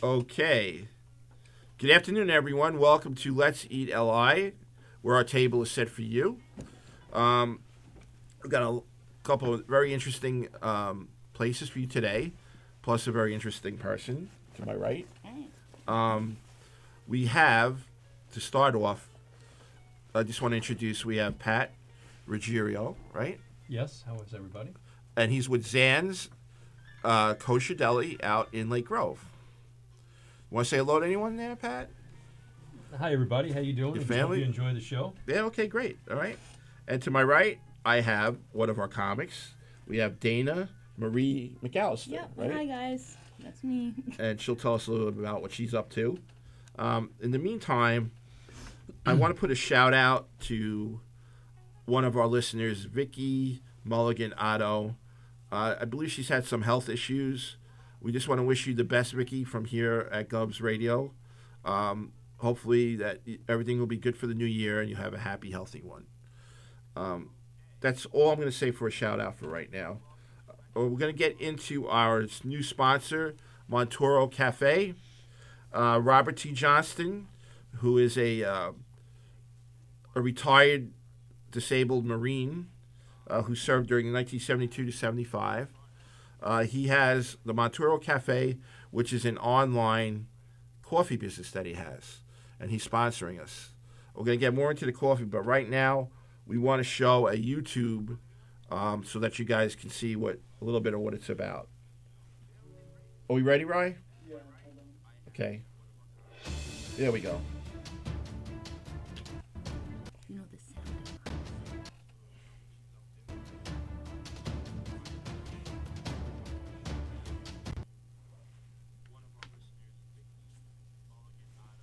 Okay. Good afternoon, everyone. Welcome to Let's Eat LI, where our table is set for you. We've got a couple of very interesting places for you today, plus a very interesting person to my right. We have, to start off, I just want to introduce, we have Pat Ruggiero, right? Yes, how is everybody? And he's with Zan's Kosher Deli out in Lake Grove. Want to say hello to anyone there, Pat? Hi, everybody. How you doing? Your family? Hope you enjoy the show. Yeah, okay, great. All right. And to my right, I have one of our comics. We have Dana Marie McAllister. Yep. Right? Hi, guys. That's me. And she'll tell us a little bit about what she's up to. In the meantime, I want to put a shout out to one of our listeners, Vicky Mulligan Otto. I believe she's had some health issues. We just want to wish you the best, Vicky, from here at Gubs Radio. Hopefully that everything will be good for the new year and you have a happy, healthy one. That's all I'm going to say for a shout-out for right now. We're going to get into our new sponsor, Montoro Cafe. Robert T. Johnston, who is a retired disabled Marine who served during 1972 to 75. He has the Montoro Cafe, which is an online coffee business that he has, and he's sponsoring us. We're going to get more into the coffee, but right now we want to show a YouTube so that you guys can see a little bit of what it's about. Are we ready, Rye? Yeah. Okay. There we go. You know the sound.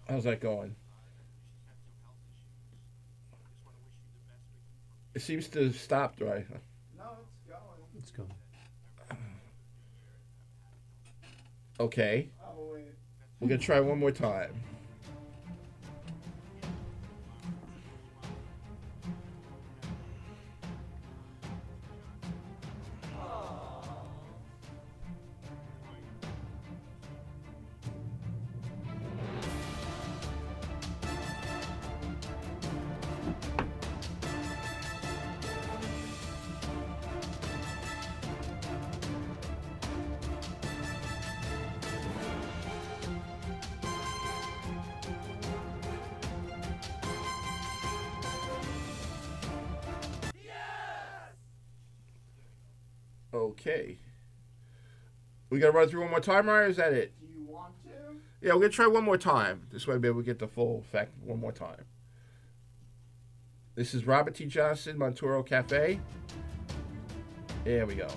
How's that going? It seems to have stopped, right? No, it's going. Let's go. Okay. Oh, wait. We're going to try one more time. Okay. We got to run through one more time, or is that it? Do you want to? Yeah, we're going to try one more time. This way maybe we'll get the full effect one more time. This is Robert T. Johnson, Monturo Cafe. There we go.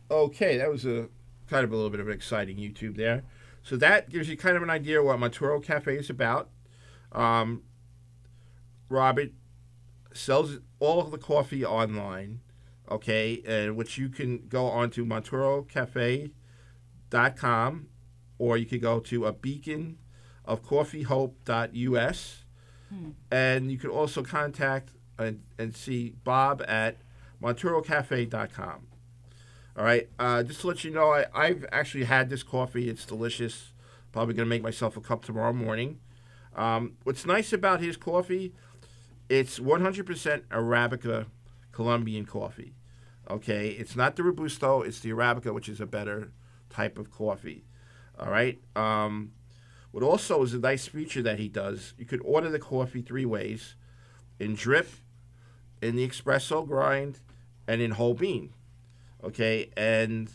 Okay, that was a kind of a little bit of an exciting YouTube there. So that gives you kind of an idea what Monturo Cafe is about. Robert sells all of the coffee online, okay, and which you can go onto MonturoCafe.com, or you could go to a beacon of coffeehope.us, and you can also contact and see Bob at MonturoCafe.com. All right, just to let you know, I've actually had this coffee. It's delicious. Probably going to make myself a cup tomorrow morning. What's nice about his coffee, it's 100% Arabica Colombian coffee. Okay, it's not the Robusto, it's the Arabica, which is a better type of coffee. All right. What also is a nice feature that he does, you could order the coffee 3 ways: in drip, in the espresso grind, and in whole bean. Okay, and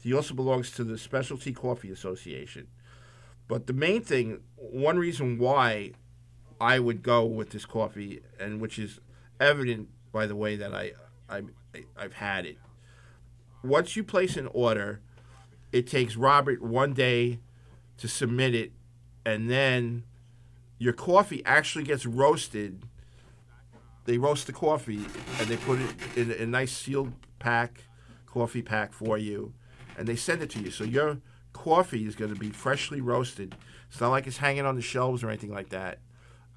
he also belongs to the Specialty Coffee Association. But the main thing, one reason why I would go with this coffee, and which is evident by the way that I've had it. Once you place an order, it takes Robert 1 day to submit it, and then your coffee actually gets roasted. They roast the coffee, and they put it in a nice sealed coffee pack for you, and they send it to you. So your coffee is going to be freshly roasted. It's not like it's hanging on the shelves or anything like that,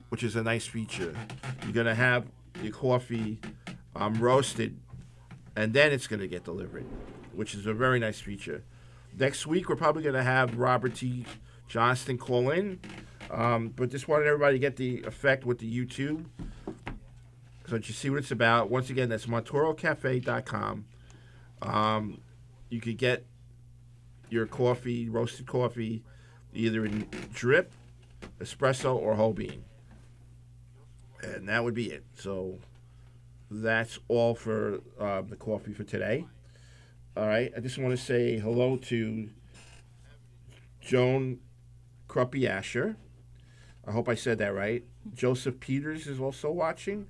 which is a nice feature. You're going to have your coffee roasted, and then it's going to get delivered, which is a very nice feature. Next week, we're probably going to have Robert T. Johnston call in, but just wanted everybody to get the effect with the YouTube so that you see what it's about. Once again, that's MonturoCafe.com. You could get your coffee, roasted coffee, either in drip, espresso, or whole bean. And that would be it. So that's all for the coffee for today. All right. I just want to say hello to Joan Cruppy Asher. I hope I said that right. Joseph Peters is also watching.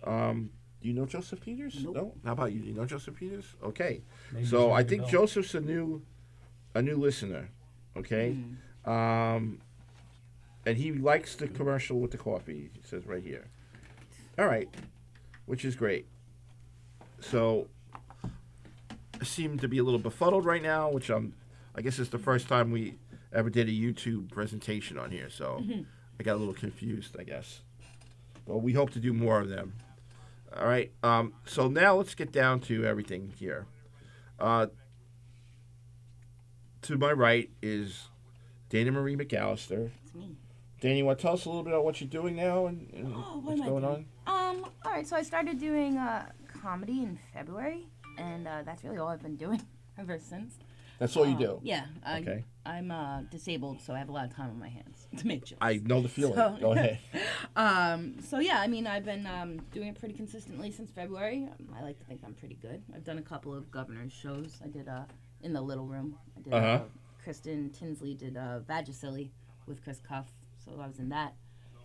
Do you know Joseph Peters? Nope. No? How about you? Do you know Joseph Peters? Okay. Maybe So I ring a think bell. Joseph's a new listener. Okay. And he likes the commercial with the coffee. It says right here. All right. Which is great. So I seem to be a little befuddled right now, which I guess it's the first time we ever did a YouTube presentation on here. So I got a little confused, I guess. But we hope to do more of them. All right. So now let's get down to everything here. To my right is Dana Marie McAllister. It's me. Dana, you want to tell us a little bit about what you're doing now and Oh, what what's am I going doing? on? All right, so I started doing comedy in February, and that's really all I've been doing ever since. That's all you do. Yeah. Okay. I'm disabled, so I have a lot of time on my hands to make jokes. I know the feeling. So- Go ahead. So yeah, I mean, I've been doing it pretty consistently since February. I like to think I'm pretty good. I've done a couple of governor's shows. I did in the Little Room. I did Kristen Tinsley did Vagisilly with Chris Cuff, so I was in that.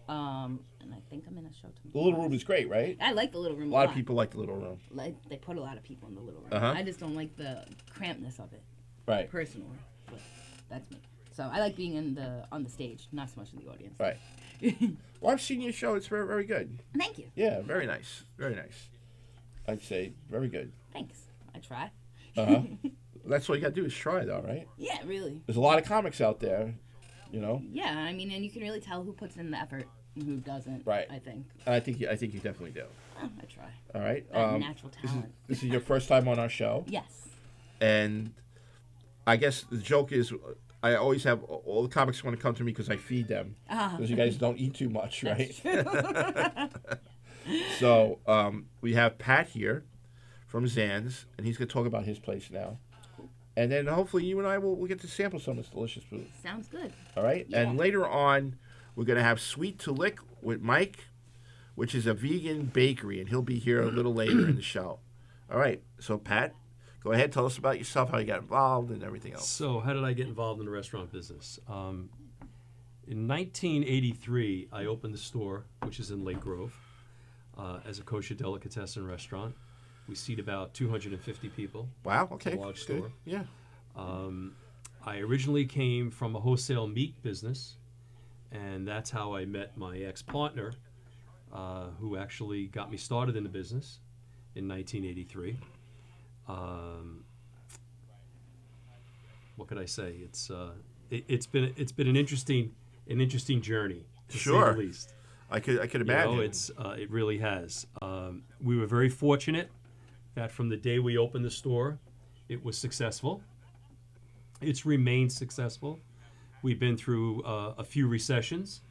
And I think I'm in a show tomorrow. The Little Room is great, right? I like the Little Room A lot of people like the Little Room. Like, they put a lot of people in the Little Room. Uh-huh. I just don't like the crampedness of it, Right. personally. But that's me. So I like being on the stage, not so much in the audience. Right. Well, I've seen your show. It's very, very good. Thank you. Yeah, very nice. Very nice. I'd say very good. Thanks. I try. Uh-huh. That's all you got to do is try, though, right? Yeah, really. There's a lot of comics out there, you know. Yeah, I mean, and you can really tell who puts in the effort and who doesn't. Right. I think. I think you definitely do. Oh, I try. All right. That natural talent. This is your first time on our show, Yes. and I guess the joke is I always have all the comics want to come to me because I feed them because you guys don't eat too much, right? So we have Pat here from Zan's, and he's going to talk about his place now. And then hopefully you and I will get to sample some of this delicious food. Sounds good. All right? Yeah. And later on, we're going to have Sweet to Lick with Mike, which is a vegan bakery, and he'll be here a little later in the show. All right. So, Pat, go ahead. Tell us about yourself, how you got involved, and everything else. So, how did I get involved in the restaurant business? In 1983, I opened the store, which is in Lake Grove, as a kosher delicatessen restaurant. We seat about 250 people. Wow. Okay. It's a large Good. store. Yeah. I originally came from a wholesale meat business, and that's how I met my ex-partner, who actually got me started in the business in 1983. What could I say? It's been an interesting journey, to say Sure. the least. I could You imagine. know, it really has. We were very fortunate that from the day we opened the store, it was successful. It's remained successful. We've been through a few recessions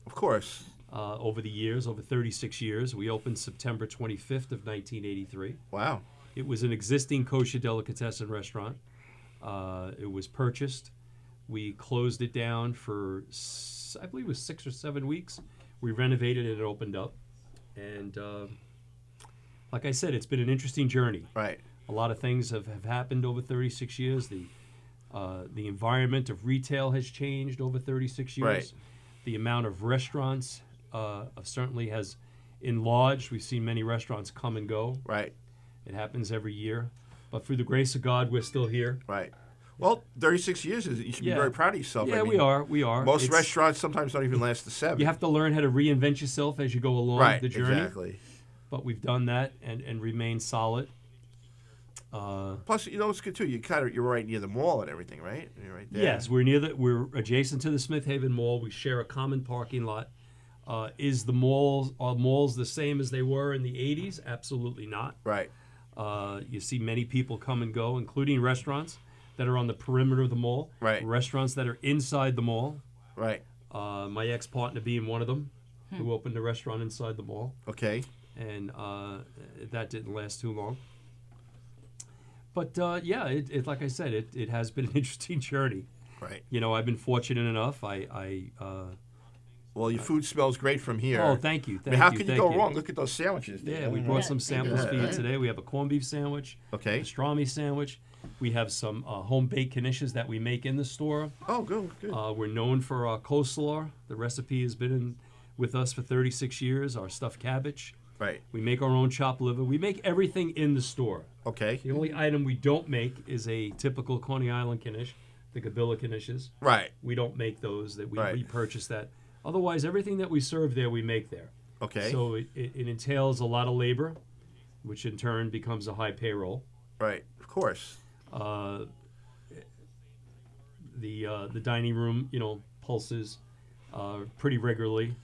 Of course. over the years, over 36 years. We opened September 25th of 1983. Wow. It was an existing kosher delicatessen restaurant. It was purchased. We closed it down for, I believe it was 6 or 7 weeks. We renovated it and opened up. And like I said, it's been an interesting journey. Right. A lot of things have happened over 36 years. The environment of retail has changed over 36 years. Right. The amount of restaurants certainly has enlarged. We've seen many restaurants come and go. Right. It happens every year. But through the grace of God, we're still here. Right. Well, 36 years is you should be Yeah. very proud of yourself. Yeah, I mean, we are. We are. Most It's- restaurants sometimes don't even last the 7. You have to learn how to reinvent yourself as you go along right. the journey. Exactly. But we've done that and remained solid. Plus, you know, it's good too. You're right near the mall and everything, right? You're right there. Yes, we're adjacent to the Smith Haven Mall. We share a common parking lot. Are malls the same as they were in the 80s? Absolutely not. Right. You see many people come and go, including restaurants that are on the perimeter of the mall. Right. Restaurants that are inside the mall. Right. My ex-partner being one of them, who opened a restaurant inside the mall. Okay. And that didn't last too long. But yeah, it like I said, it has been an interesting journey. Right. You know, I've been fortunate enough. Well, your food smells great from here. Oh, thank you. I mean, how can you go wrong? Look at those sandwiches. Yeah, there. we brought some samples for you Yeah. today. We have a corned beef sandwich, Okay. a pastrami sandwich. We have some home baked knishes that we make in the store. Oh, good. Good. We're known for our coleslaw. The recipe has been with us for 36 years. Our stuffed cabbage. Right. We make our own chopped liver. We make everything in the store. Okay. The only item we don't make is a typical Coney Island knish, the Kabila knishes. Right. We don't make those. That we Right. purchase that. Otherwise, everything that we serve there, we make there. Okay. So it entails a lot of labor, which in turn becomes a high payroll. Right. Of course. The dining room, pulses pretty regularly.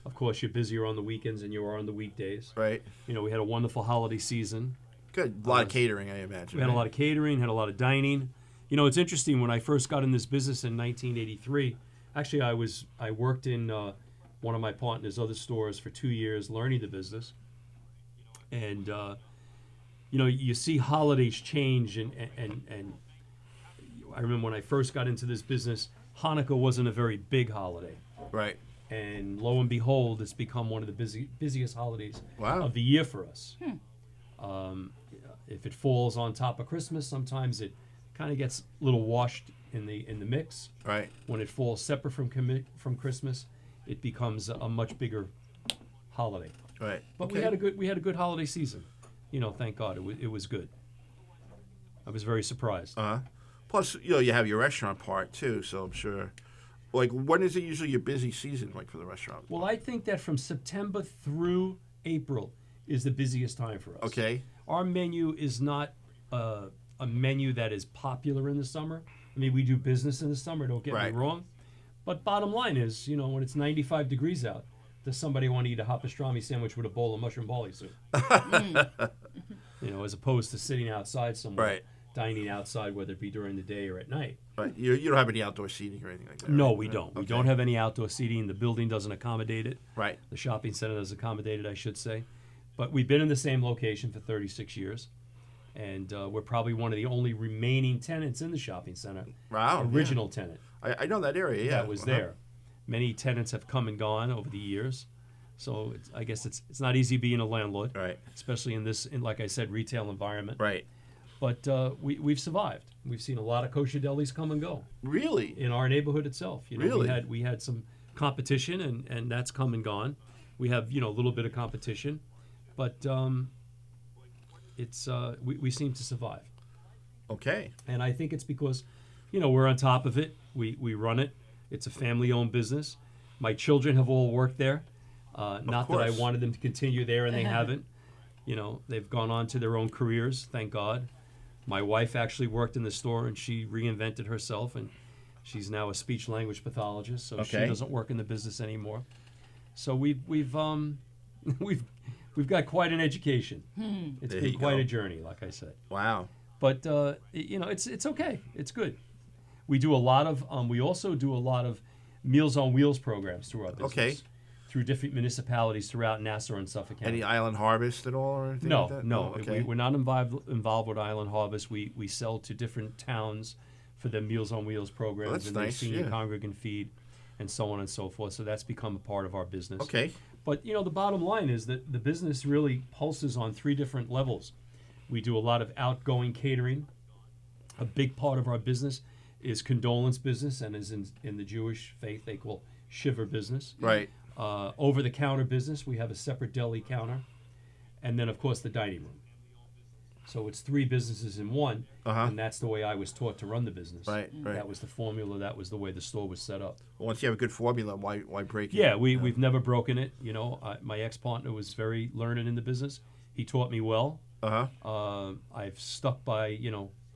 Of course, you're busier on the weekends than you are on the weekdays. Right. We had a wonderful holiday season. Good. A lot of catering, I imagine. We had a lot of catering, had a lot of dining. It's interesting. When I first got in this business in 1983, actually I worked in one of my partner's other stores for 2 years, learning the business. And you see holidays change, and I remember when I first got into this business, Hanukkah wasn't a very big holiday. Right. And lo and behold, it's become one of the busiest holidays Wow. of the year for us. If it falls on top of Christmas, sometimes it kind of gets a little washed in the mix. Right. When it falls separate from Christmas, it becomes a much bigger holiday. Right. But Okay. we had a good holiday season. Thank God it was good. I was very surprised. Plus, you have your restaurant part too, so I'm sure. Like, when is it usually your busy season, like for the restaurant? Well, I think that from September through April is the busiest time for us. Okay. Our menu is not a menu that is popular in the summer. I mean, we do business in the summer, don't get Right. me wrong. But bottom line is, when it's 95 degrees out, does somebody want to eat a hot pastrami sandwich with a bowl of mushroom barley soup? As opposed to sitting outside somewhere, Right. dining outside, whether it be during the day or at night. Right. You don't have any outdoor seating or anything like that. No, right? we don't. We Okay. don't have any outdoor seating. The building doesn't accommodate it. Right. The shopping center doesn't accommodate it, I should say. But we've been in the same location for 36 years. And we're probably one of the only remaining tenants in the shopping center. Wow. Original tenant Yeah. I know that area. Yeah. that was there. Many tenants have come and gone over the years. So I guess it's not easy being a landlord, Right. especially in like I said, retail environment. Right. But we've survived. We've seen a lot of kosher delis come and go Really. in our neighborhood itself. Really? We had some competition, and that's come and gone. We have a little bit of competition, but it's we seem to survive. Okay. And I think it's because we're on top of it. We run it. It's a family-owned business. My children have all worked there. Not that I course. wanted them to continue there, and they haven't. They've gone on to their own careers, thank God. My wife actually worked in the store, and she reinvented herself, and she's now a speech language pathologist, so she Okay. doesn't work in the business anymore. So we've got quite an education. It's There been you quite go. a journey, like I said. Wow. But it's okay. It's good. We do a lot of we also do a lot of Meals on Wheels programs through our business. Okay. Through different municipalities throughout Nassau and Suffolk County. Any island harvest at all or anything No, like that? no. Oh, okay. We're not involved with Island Harvest. We sell to different towns for the Meals on Wheels programs that's and their nice, senior yeah. congregant feed and so on and so forth. So that's become a part of our business. Okay. But the bottom line is that the business really pulses on 3 different levels. We do a lot of outgoing catering. A big part of our business is condolence business, and is in the Jewish faith they call shiver business. Right. Over-the-counter business, we have a separate deli counter, and then of course the dining room. So it's 3 businesses in one, and that's the way I was taught to run the business. Right. Right. That was the formula. That was the way the store was set up. Once you have a good formula, why break it? Yeah, we've never broken it. My ex-partner was very learned in the business. He taught me well. I've stuck by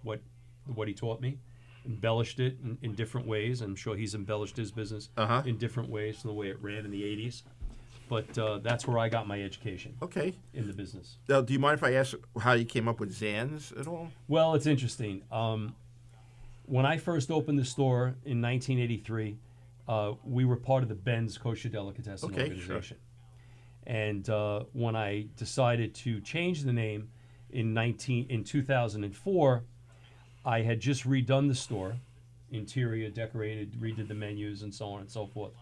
what he taught me, embellished it in different ways. I'm sure he's embellished his business in different ways from the way it ran in the 80s. But that's where I got my education Okay. in the business. Now, do you mind if I ask how you came up with Zan's at all? Well, it's interesting. When I first opened the store in 1983, we were part of the Ben's Kosher Delicatessen Okay, organization. And when I decided to change the name in 2004, I had just redone the store, interior decorated, redid the menus and so on and so forth,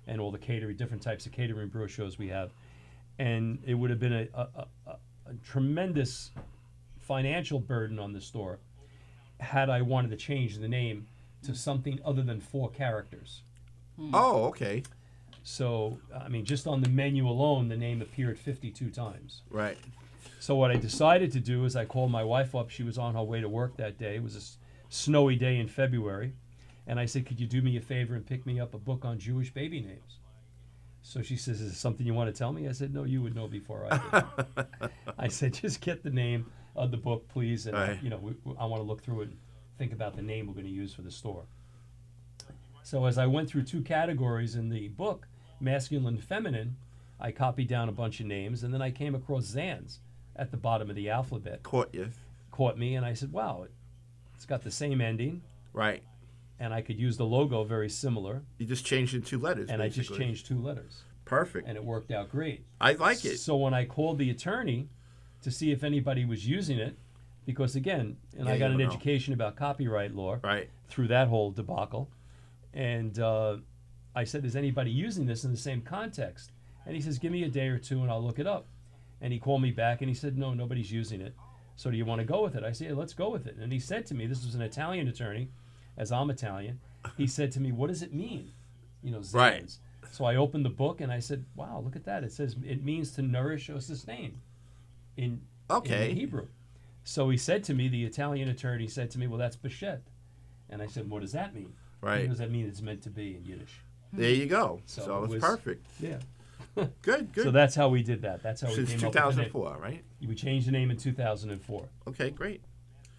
and all the catering, different types of catering brochures we have. And it would have been a tremendous financial burden on the store had I wanted to change the name to something other than 4 characters. Oh, okay. So, I mean, just on the menu alone, the name appeared 52 times. Right. So what I decided to do is I called my wife up. She was on her way to work that day. It was a snowy day in February. And I said, could you do me a favor and pick me up a book on Jewish baby names? So she says, is it something you want to tell me? I said, no, you would know before I did. I said, just get the name of the book, please. And, Right. I want to look through it and think about the name we're going to use for the store. So as I went through 2 categories in the book, masculine and feminine, I copied down a bunch of names, and then I came across Zan's at the bottom of the alphabet. Caught me, and I said, wow, it's got the same ending, Right. and I could use the logo very similar, You just changed it 2 letters. and I just basically. changed 2 letters, Perfect. and it worked out great. I like it. So when I called the attorney to see if anybody was using it, because again, and Yeah, I got you an don't know. education about copyright law Right. through that whole debacle, and I said, is anybody using this in the same context? And he says, give me a day or 2 and I'll look it up. And he called me back and he said, no, nobody's using it. So do you want to go with it? I said, yeah, let's go with it. And he said to me, this was an Italian attorney, as I'm Italian. He said to me, what does it mean? Zan's. Right. So I opened the book and I said, "Wow, look at that! It says it means to nourish or sustain in Hebrew." So he said to me, the Italian attorney said to me, "Well, that's Beshet," and I said, "What does that mean?" Right. What does that mean? It's meant to be in Yiddish. There you go. So So it it's was- perfect. Yeah. Good. So that's how we did that. That's how Since we came up with the name. 2004, right? We changed the name in 2004. Okay, great.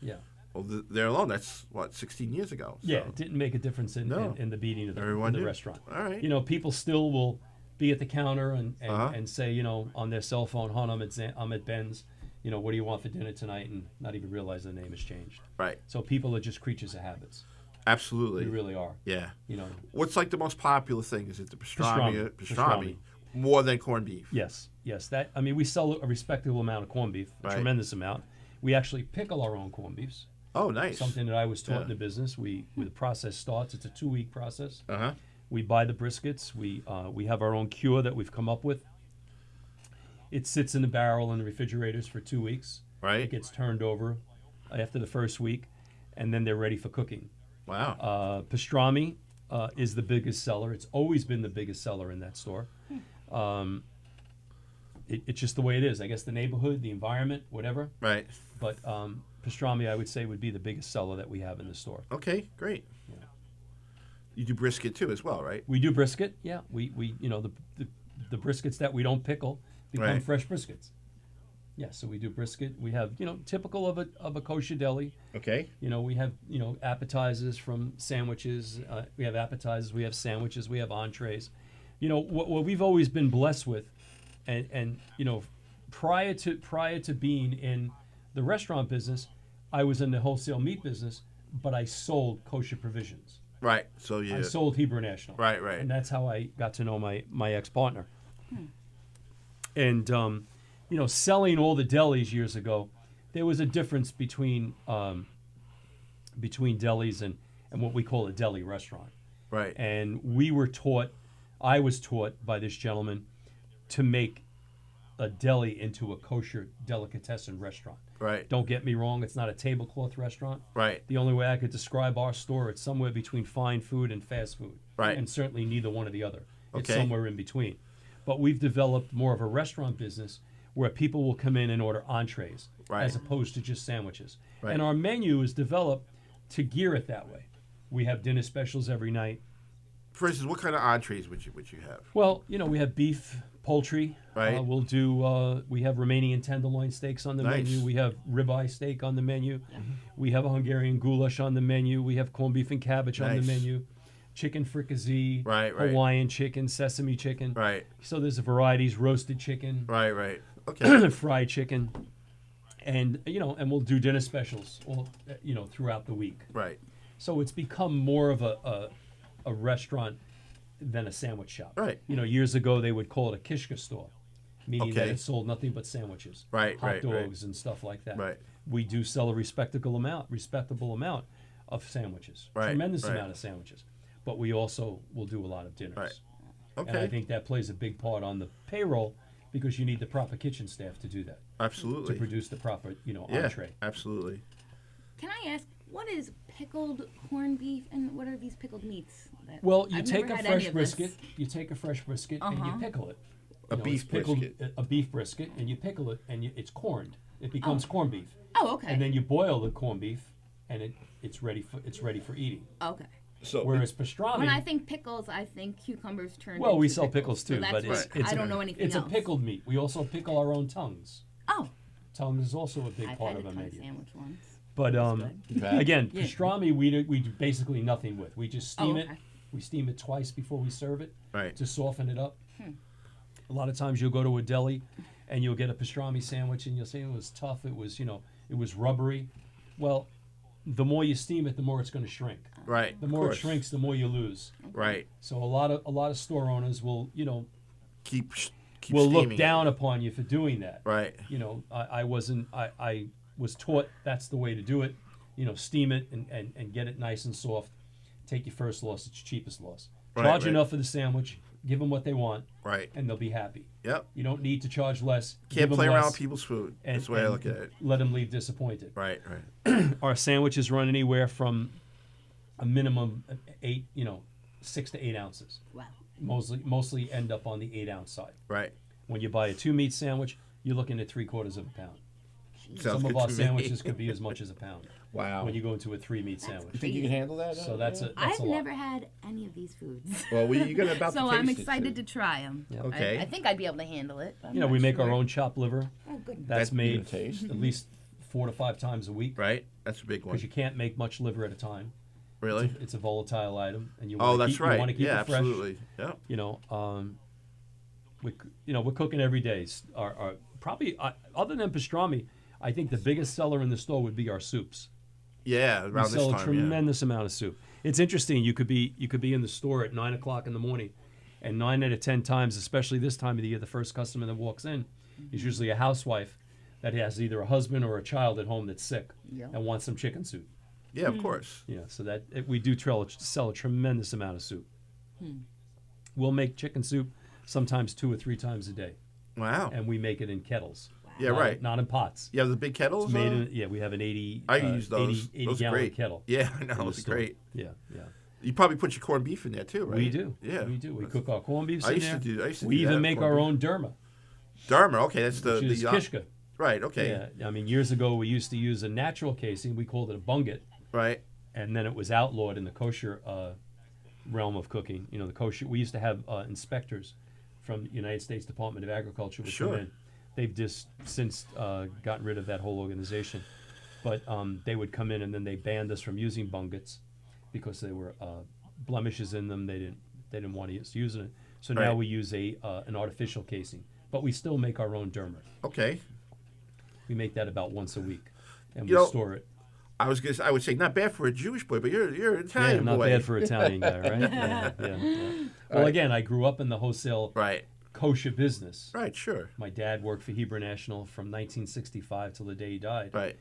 Yeah. Well, there alone, that's what 16 years ago. So. Yeah, it didn't make a difference in, No. in the beating of Everyone the knew. restaurant. All right. You know, people still will be at the counter and Uh-huh. say, you know, on their cell phone, "Hon, I'm at Ben's. You know, what do you want for dinner tonight?" And not even realize the name has changed. Right. So people are just creatures of habits. Absolutely. They really are. Yeah. You know. What's like the most popular thing? Is it the pastrami? Pastrami. More than corned beef. Yes. That. I mean, we sell a respectable amount of corned beef, a Right. tremendous amount. We actually pickle our own corned beefs. Oh, nice. Something that I was taught Yeah. in the business. The process starts. It's a 2-week process. Uh-huh. We buy the briskets. We have our own cure that we've come up with. It sits in the barrel in the refrigerators for 2 weeks. Right. It gets turned over after the first week, and then they're ready for cooking. Wow. Pastrami is the biggest seller. It's always been the biggest seller in that store. It's just the way it is. I guess the neighborhood, the environment, whatever. Right. But pastrami, I would say, would be the biggest seller that we have in the store. Okay, great. Yeah. You do brisket too as well, right? We do brisket. Yeah, we you know the briskets that we don't pickle become Right. fresh briskets. Yeah, so we do brisket. We have, you know, typical of a kosher deli. Okay. You know, we have, you know, appetizers from sandwiches. We have appetizers. We have sandwiches. We have entrees. You know, what we've always been blessed with, and you know, prior to being in the restaurant business, I was in the wholesale meat business, but I sold kosher provisions. Right. So you. I sold Hebrew National. Right. Right. And that's how I got to know my ex-partner. And, you know, selling all the delis years ago, there was a difference between delis and what we call a deli restaurant. Right. And I was taught by this gentleman to make a deli into a kosher delicatessen restaurant. Right. Don't get me wrong, it's not a tablecloth restaurant. Right. The only way I could describe our store, it's somewhere between fine food and fast food. Right. And certainly neither one or the other. It's Okay. somewhere in between. But we've developed more of a restaurant business where people will come in and order entrees Right. as opposed to just sandwiches. Right. And our menu is developed to gear it that way. We have dinner specials every night. For instance, what kind of entrees would you have? Well, you know, we have beef, poultry. Right. We'll do. We have Romanian tenderloin steaks on the Nice. menu. We have ribeye steak on the menu. We have a Hungarian goulash on the menu. We have corned beef and cabbage on the Nice. menu. Chicken fricassee. Right, right. Hawaiian chicken, sesame chicken. Right. So there's varieties: roasted chicken, Right. Right. Okay. fried chicken, and you know, and we'll do dinner specials, all, you know, throughout the week. Right. So it's become more of a restaurant than a sandwich shop. Right. You know, years ago they would call it a kishka store, meaning that Okay. it sold nothing but sandwiches, Right, hot right, right. dogs, and stuff like that. Right. We do sell a respectable amount of sandwiches, Right, tremendous right. amount of sandwiches, but we also will do a lot of dinners. Right. And I Okay. think that plays a big part on the payroll because you need the proper kitchen staff to do that, to Absolutely. produce the proper, you know, Yeah. entree. Absolutely. Can I ask, what is pickled corned beef and what are these pickled meats? That Well, you I've take never a had fresh any of this. brisket. You take a fresh brisket and you Uh-huh. pickle it. A You know, beef it's pickled, brisket. A beef brisket, and you pickle it, and it's corned. It becomes corned beef, Oh, okay. and then you boil the corned beef, and it's ready for eating. Okay. So Whereas pastrami, When I think pickles, I think cucumbers turned well, we into sell pickles So too, that's but what- it's I don't know anything it's else. a pickled meat. We also pickle our own tongues. Oh, Tongues is also a big I've part had of a our tongue menu. sandwich once. But good. again, Yeah. pastrami we do basically nothing with. We just steam it. okay. We steam it twice before we serve it right. to soften it up. A lot of times you'll go to a deli and you'll get a pastrami sandwich and you'll say it was tough. It was, you know, it was rubbery. Well, the more you steam it, the more it's going to shrink. Right. The of more it course. shrinks, the more you lose. Right. So a lot of store owners will, you know, Keep will look steaming it. down upon you for doing that. Right. You know, I was taught that's the way to do it. You know, steam it and get it nice and soft. Take your first loss, it's your cheapest loss. Right, Charge right. enough for the sandwich, give them what they want, Right. and they'll be happy. Yep. You don't need to charge less. Can't give 'em play around less, with people's food. and, That's the way I and look at it. let them leave disappointed. Right. Right. Our sandwiches run anywhere from a minimum 6 to 8 ounces. Wow. mostly end up on the 8-ounce side. Right. When you buy a 2-meat sandwich, you're looking at 3/4 of a pound. Sounds Some good of our to me. sandwiches could be as much as a pound. Wow. When you go into a 3-meat sandwich. You think you can handle that? So that's a I've lot. never had any of these foods. Well, you're gonna about So to I'm taste excited it to try them. Yeah. Okay. I think I'd be able to handle it. But I'm You know, not we make sure. our own chopped liver. Oh, goodness. That's you're made gonna taste? at least 4 to 5 times a week. Right. That's a big one. Because you can't make much liver at a time. Really? It's a volatile item, and you Oh, want to that's keep, right. you want to keep Yeah, it fresh. absolutely. Yeah. You know, we're cooking every day. Our probably other than pastrami, I think the biggest seller in the store would be our soups. Yeah. We Around this sell time. a tremendous amount of soup. It's interesting. You could be in the store at 9 o'clock in the morning, and 9 out of 10 times, especially this time of the year, the first customer that walks in is usually a housewife that has either a husband or a child at home that's sick Yeah. and wants some chicken soup. Yeah. Of course. Yeah, so we do sell a tremendous amount of soup. We'll make chicken soup sometimes 2 or 3 times a day, Wow. and we make it in kettles. Yeah. not, Right. Not in pots. You have the big kettles. It's made in, we have an 80. I use those. 80 Those are gallon great. kettle. Yeah. I know. in the Those are store. great. Yeah, yeah. You probably put your corned beef in there too, right? We do. Yeah. We do. We cook our corned beefs I in used there. to do. I used to We do even that, make corned our beef. own derma, Derma. Okay, that's the which is kishka. Right. Okay. Yeah, I mean, years ago we used to use a natural casing. We called it a bunget, Right. and then it was outlawed in the kosher realm of cooking. You know, the kosher. We used to have inspectors from the United States Department of Agriculture would Sure. come in. They've just since gotten rid of that whole organization, but they would come in and then they banned us from using bungets because there were blemishes in them. They didn't want us using it. So now Right. we use an artificial casing, but we still make our own derma. Okay. We make that about once a week, and You we know, store it. I would say not bad for a Jewish boy, but you're an Yeah, Italian not boy. bad for an Italian guy, right? Yeah. Well, right. again, I grew up in the wholesale Right. kosher business. Right. Sure. My dad worked for Hebrew National from 1965 till the day he died. Right.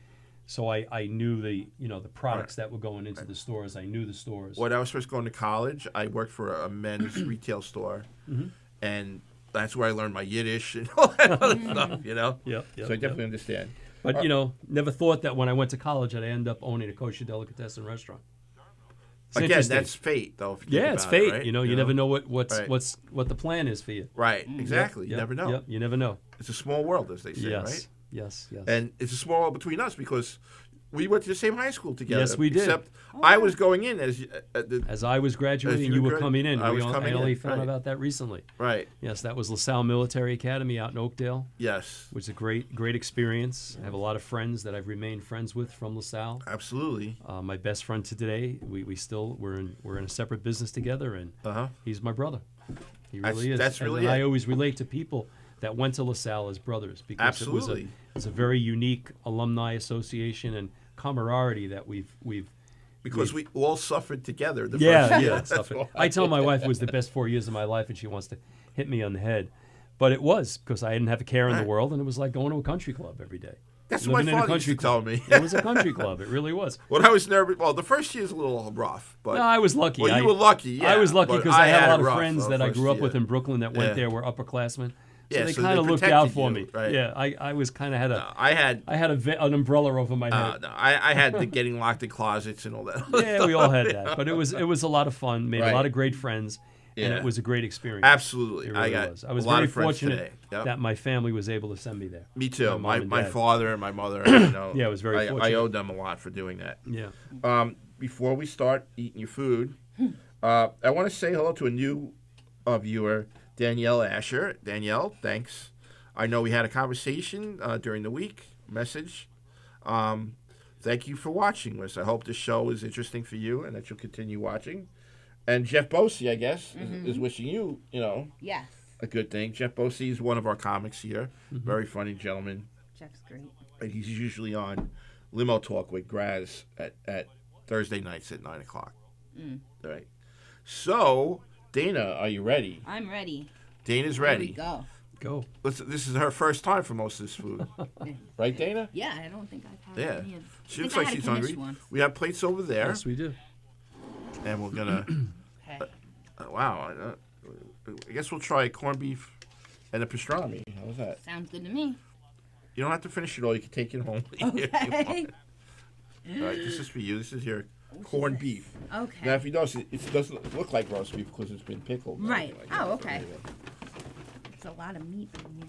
So I knew the products that were going into the stores. I knew the stores. When I was first going to college, I worked for a men's retail store, and that's where I learned my Yiddish and all that other stuff. You know. Yep, So I definitely understand. But never thought that when I went to college I'd end up owning a kosher delicatessen restaurant. It's Again, interesting. that's fate, though. If you think Yeah, it's about fate. It, right? You never know what Right. what the plan is for you. Right. Exactly. You Yep, never know. Yep, you never know. It's a small world, as they say, Yes. right? Yes. And it's a small world between us because we went to the same high school together. Yes, we did. Except I was going in as As I was graduating, you you were were coming in. I was I coming only in, found right. about that recently. right. Yes, that was LaSalle Military Academy out in Oakdale, Yes, which is a great experience. I have a lot of friends that I've remained friends with from LaSalle. absolutely. My best friend to today, we're in a separate business together, and Uh-huh. he's my brother. He really is. That's really and it. I always relate to people that went to LaSalle as brothers because Absolutely. it's a very unique alumni association and camaraderie that we've Because we all suffered together the yeah, first year. yeah. That's Stuff. why. I tell my wife it was the best 4 years of my life, and she wants to hit me on the head. But it was because I didn't have a care in the Right. world, and it was like going to a country club every day. That's what Living my in a father used country to tell club. me. It was a country club. It really was. When I was nervous, well, the first year's a little rough, but No, I was lucky. well, you were lucky. Yeah, I was lucky but because I had a had lot it of rough friends the that I first grew up year. with in Brooklyn that went Yeah. there were upperclassmen. So Yeah, they so kind of they looked out protected for you, me. right. Yeah, I was kind of had a I had an umbrella over my head. no, I had the getting locked in closets and all that. Yeah, we all had that, but it was a lot of fun. Made Right. a lot of great friends, and Yeah. it was a great experience. Absolutely, It really I got was. I was a lot very of friends fortunate today. Yep. that my family was able to send me there. Me too. my My mom and my dad. father and my mother. You know, Yeah, I was very I fortunate. owe them a lot for doing that. Yeah. Before we start eating your food, I want to say hello to a new viewer, Danielle Asher. Danielle, thanks. I know we had a conversation during the week, message. Thank you for watching this. I hope this show is interesting for you and that you'll continue watching. And Jeff Bosey, I guess, is wishing you, Yes. a good thing. Jeff Bosey is one of our comics here. Very funny gentleman. Jeff's great. And he's usually on Limo Talk with Graz at Thursday nights at 9 o'clock. All right. So, Dana, are you ready? I'm ready. Dana's Here we ready. go. Go. This is her first time for most of this food. Right, Dana? Yeah, I don't think I've had Yeah. any of She I looks think like I had she's a knish hungry. once. We have plates over there, Yes, we do. and we're going to... Okay. wow. I guess we'll try corned beef and a pastrami. How's that? Sounds good to me. You don't have to finish it all. You can take it home. Okay. All right, this is for you. This is your corned beef. Okay. Now, if you notice, it doesn't look like roast beef because it's been pickled. or Right. anything like that. Oh, So, okay. yeah. It's a lot of meat in here.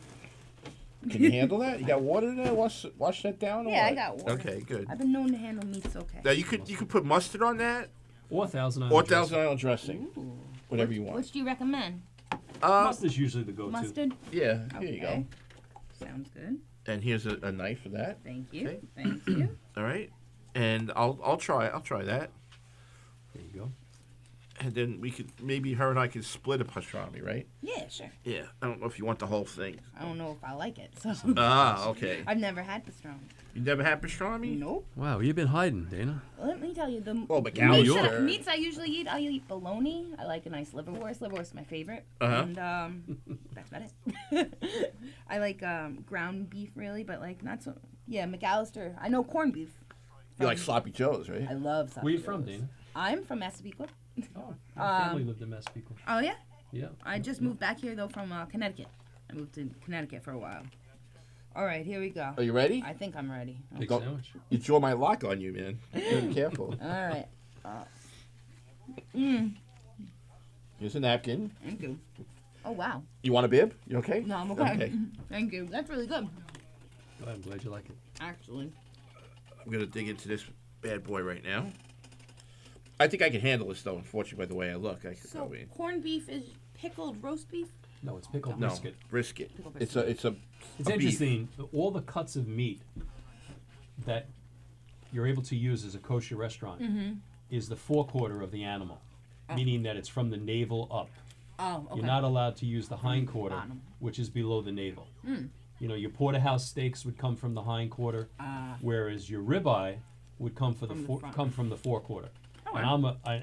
Can you handle that? You got water there? Wash that down? or Yeah, I what? got water. Okay, good. I've been known to handle meats okay. Now you could put mustard on that Or Thousand Island or dressing. Thousand Island dressing, Ooh. whatever you want. Which do you recommend? Mustard's usually the go-to. Mustard? Yeah, here you go. Okay. Sounds good. And here's a knife for that. Thank you. Okay. Thank you. All right, and I'll try that, There you go. and then maybe her and I could split a pastrami, right? Yeah, sure. Yeah. I don't know if you want the whole thing. I don't know if I like it, so. Ah, okay. I've never had pastrami. You never had pastrami? Nope. Wow, you've been hiding, Dana. Let me tell you, the Well, New McAllister. York. meats I usually eat, I eat bologna. I like a nice liverwurst. Liverwurst is my favorite. Uh-huh. And that's about it. I like ground beef, really, but like not so. Yeah, McAllister. I know corned beef. You like sloppy joes, right? I love sloppy Where you from, joes. Dana? I'm from Massapequa. Oh, my family lived in Massapequa. Oh, yeah? Yeah. I just moved back here, though, from Connecticut. I moved to Connecticut for a while. All right, here we go. Are you ready? I think I'm ready. Big Go- sandwich. You draw my lock on you, man. Be careful. All right. Here's a napkin. Thank you. Oh, wow. You want a bib? You okay? No, I'm okay. Thank you. That's really good, Oh, I'm glad you like it. actually. I'm gonna dig into this bad boy right now. I think I can handle this though. Unfortunately, by the way I look, I could So, probably corned beef is pickled roast beef? No, it's pickled no brisket. brisket. Pickled It's brisket. a It's a beef. interesting. All the cuts of meat that you're able to use as a kosher restaurant is the forequarter of the animal, meaning that it's from the navel up. Oh, okay. You're not allowed to use the hindquarter, bottom. which is below the navel. You know, your porterhouse steaks would come from the hindquarter, whereas your ribeye would come from the forequarter. Okay.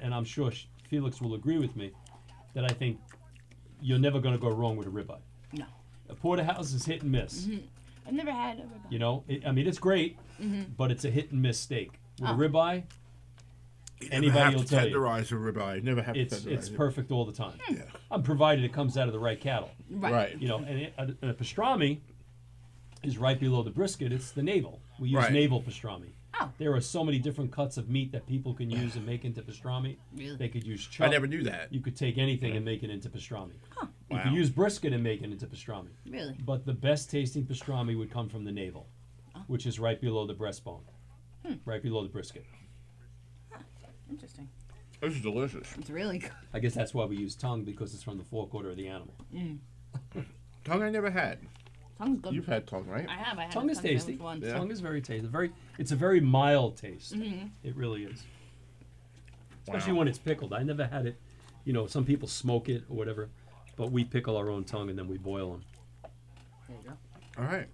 And I'm sure Felix will agree with me that I think you're never going to go wrong with a ribeye. No. A porterhouse is hit and miss. I've never had a ribeye. You know, I mean, it's great, but it's a hit and miss steak. With a ribeye, You never anybody have will to tell you. tenderize a ribeye. Never have to it's tenderize it. perfect all the time. Yeah. Provided it comes out of the right cattle. Right. You know, and a pastrami is right below the brisket. It's the navel. We use Right. navel pastrami. Oh. There are so many different cuts of meat that people can use and make into pastrami. Really? They could use chuck. I never knew that. You could take anything and make it into pastrami. Huh. You Wow. could use brisket and make it into pastrami. Really? But the best tasting pastrami would come from the navel, which is right below the breastbone, right below the brisket. Interesting. This is delicious. It's really good. I guess that's why we use tongue, because it's from the forequarter of the animal. Tongue I never had. Tongue's good. You've had tongue, right? I have. I had Tongue is sandwich tasty. once. Yeah. Tongue is very tasty. It's a very mild taste. It really is. Especially Wow. when it's pickled. I never had it. You know, some people smoke it or whatever, but we pickle our own tongue and then we boil them. There you go. All right.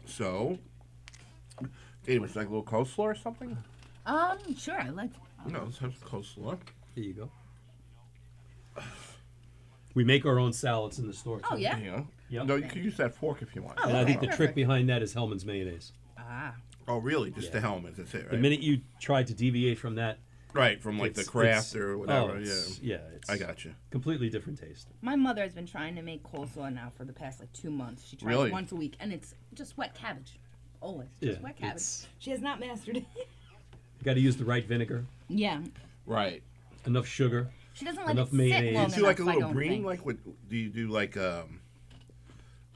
So, Dave, would you like a little coleslaw or something? Sure. I like. No, let's have some coleslaw. There you go. We make our own salads in the store too. Oh yeah. There you go. Yep. No, you can use that fork if you want. Oh. And I think the Okay, trick perfect. behind that is Hellman's mayonnaise. Ah. Oh, really? Just Yeah. the helmet. That's it, right? The minute you try to deviate from that, Right, from like the it's- craft it's- or whatever. it's I got you. completely different taste. My mother has been trying to make coleslaw now for the past like 2 months. She tries Really? once a week, and it's just wet cabbage. Always. Just Yeah, wet cabbage. it's- She has not mastered it. You got to use the right vinegar, Yeah. Right. enough sugar. She doesn't let Enough it sit mayonnaise. long Do you do like a enough, I little don't green? think. Like what? Do you do like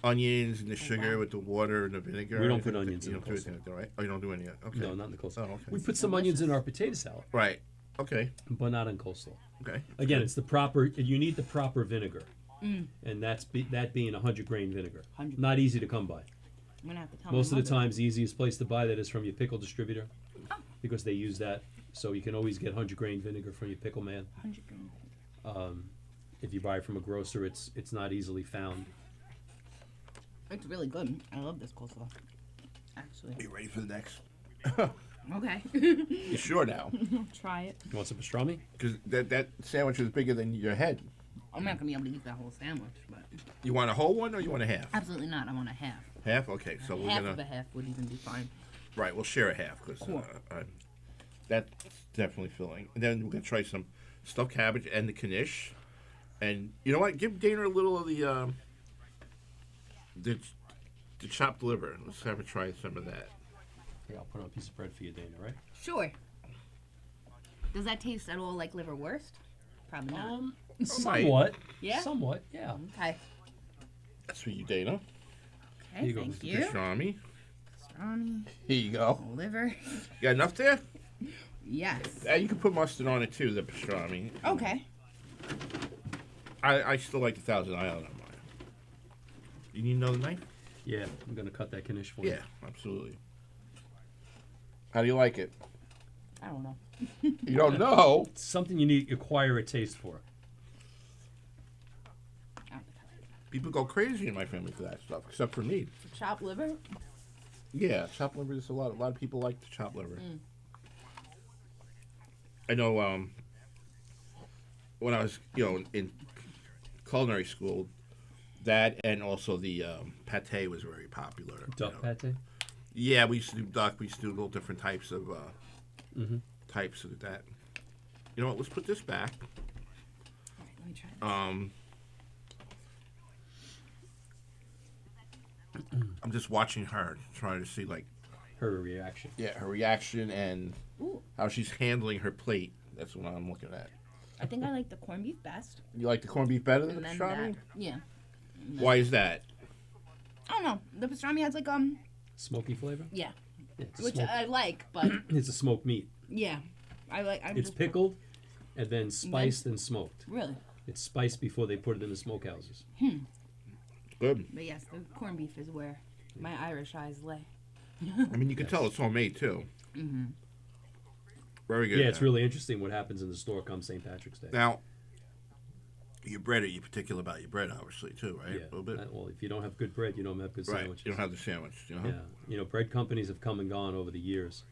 onions and the sugar wow. with the water and the vinegar? We don't Anything put like that? onions You in don't the do anything like that, right? Oh, you don't do any yet. Okay. No, not in the coleslaw. Oh, okay. We put some onions in our potato salad, Right. Okay. but not in coleslaw. Okay. Again, it's the proper. You need the proper vinegar, and that being 100 grain vinegar. 100. Not easy to come by. I'm gonna have to tell Most my of the mother. times, the easiest place to buy that is from your pickle distributor, Oh. because they use that. So you can always get 100 grain vinegar from your pickle man. 100 grams. If you buy it from a grocer, it's not easily found. It's really good. I love this coleslaw. Actually. Are you ready for the next? Okay. You sure now? Try it. You want some pastrami? Because that sandwich is bigger than your head. I'm not gonna be able to eat that whole sandwich, but You want a whole one or you want a half? absolutely not. I want a half. Half? Okay. So we're Half gonna. of a half would even be fine. Right. We'll share a half because Cool. that's definitely filling. And then we're gonna try some stuffed cabbage and the knish. And you know what? Give Dana a little of the chopped liver. Let's have her try some of that. Here, I'll put on a piece of bread for you, Dana. Right? Sure. Does that taste at all like liverwurst? Probably not. Somewhat. Yeah? Somewhat, yeah. Okay. That's for you, Dana. Okay, you go, thank Mr. you. Pastrami. Pastrami, Here you go. liver. You got enough there? Yes. You can put mustard on it too, the pastrami. Okay. I still like the Thousand Island on mine. You need another knife? Yeah, I'm going to cut that knish for you. Yeah, absolutely. How do you like it? I don't know. You don't know? It's something you need to acquire a taste for. People go crazy in my family for that stuff, except for me. Chopped liver? Yeah, chopped liver is a lot of people like the chopped liver. I know when I was, in culinary school, that and also the pate was very popular. Duck pate? Yeah, we used to do duck. We used to do little different types of types of that. You know what? Let's put this back. All right, let me try this. I'm just watching her, trying to see Her reaction. her reaction and Ooh, how she's handling her plate. That's what I'm looking at. I think I like the corned beef best. You like the corned beef better than And the then pastrami? that. Yeah. And then- Why is that? I don't know. The pastrami has like Smoky flavor? yeah, Yeah, it's a which smoke- I like, but it's a smoked meat. yeah, I like. I'm It's just pickled and then spiced and smoked. really, It's spiced before they put it in the smokehouses. Good. but yes, the corned beef is where my Irish eyes lay. I mean, you can tell it's homemade too. Mm-hmm. Very good. Yeah, it's really interesting what happens in the store come St. Patrick's Day. Now, your bread, are you particular about your bread, obviously, too, right? Yeah. A little bit. Well, if you don't have good bread, you don't have good Right. sandwiches. You don't have the sandwich, Yeah. Bread companies have come and gone over the years.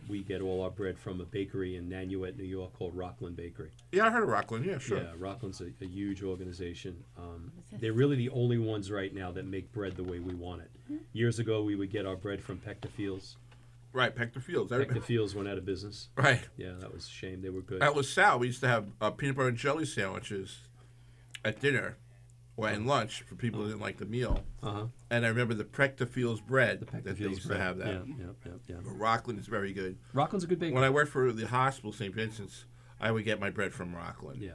We get all our bread from a bakery in Nanuet, New York called Rockland Bakery. Yeah, I heard of Rockland. Yeah, sure. Yeah, Rockland's a huge organization. What's this? They're really the only ones right now that make bread the way we want it. Years ago, we would get our bread from Pector Fields. Right, Pector Fields. Pector Fields went out of business. Right. Yeah, that was a shame. They were good. That was Sal. We used to have peanut butter and jelly sandwiches at dinner or at lunch for people who didn't like the meal. Uh-huh. And I remember the Pector Fields bread The Pector that they Fields used bread. to have that. Yeah. But Rockland is very good. Rockland's a good bakery. When I worked for the hospital, St. Vincent's, I would get my bread from Rockland. Yeah,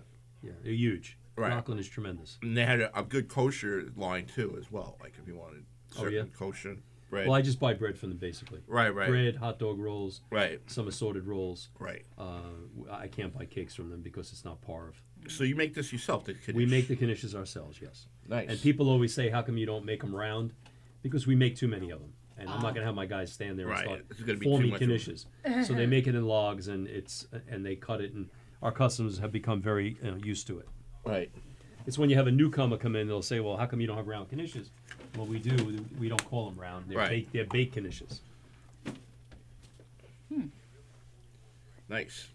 they're huge. Right. Rockland is tremendous. And they had a good kosher line, too, as well. Like, if you wanted certain kosher bread. Well, I just buy bread from them, basically. Right. Bread, hot dog rolls, Right. some assorted rolls. Right. I can't buy cakes from them because it's not parv. So you make this yourself, the kiddush? We make the knishes ourselves, yes. Nice. And people always say, how come you don't make them round? Because we make too many of them. And I'm not going to have my guys stand there and Right. start It's gonna be too forming much knishes. So they make it in logs, and they cut it, and our customers have become very used to it. Right. It's when you have a newcomer come in, they'll say, well, how come you don't have round knishes? Well, we do. We don't call them round. They're, Right. they're baked knishes. Nice.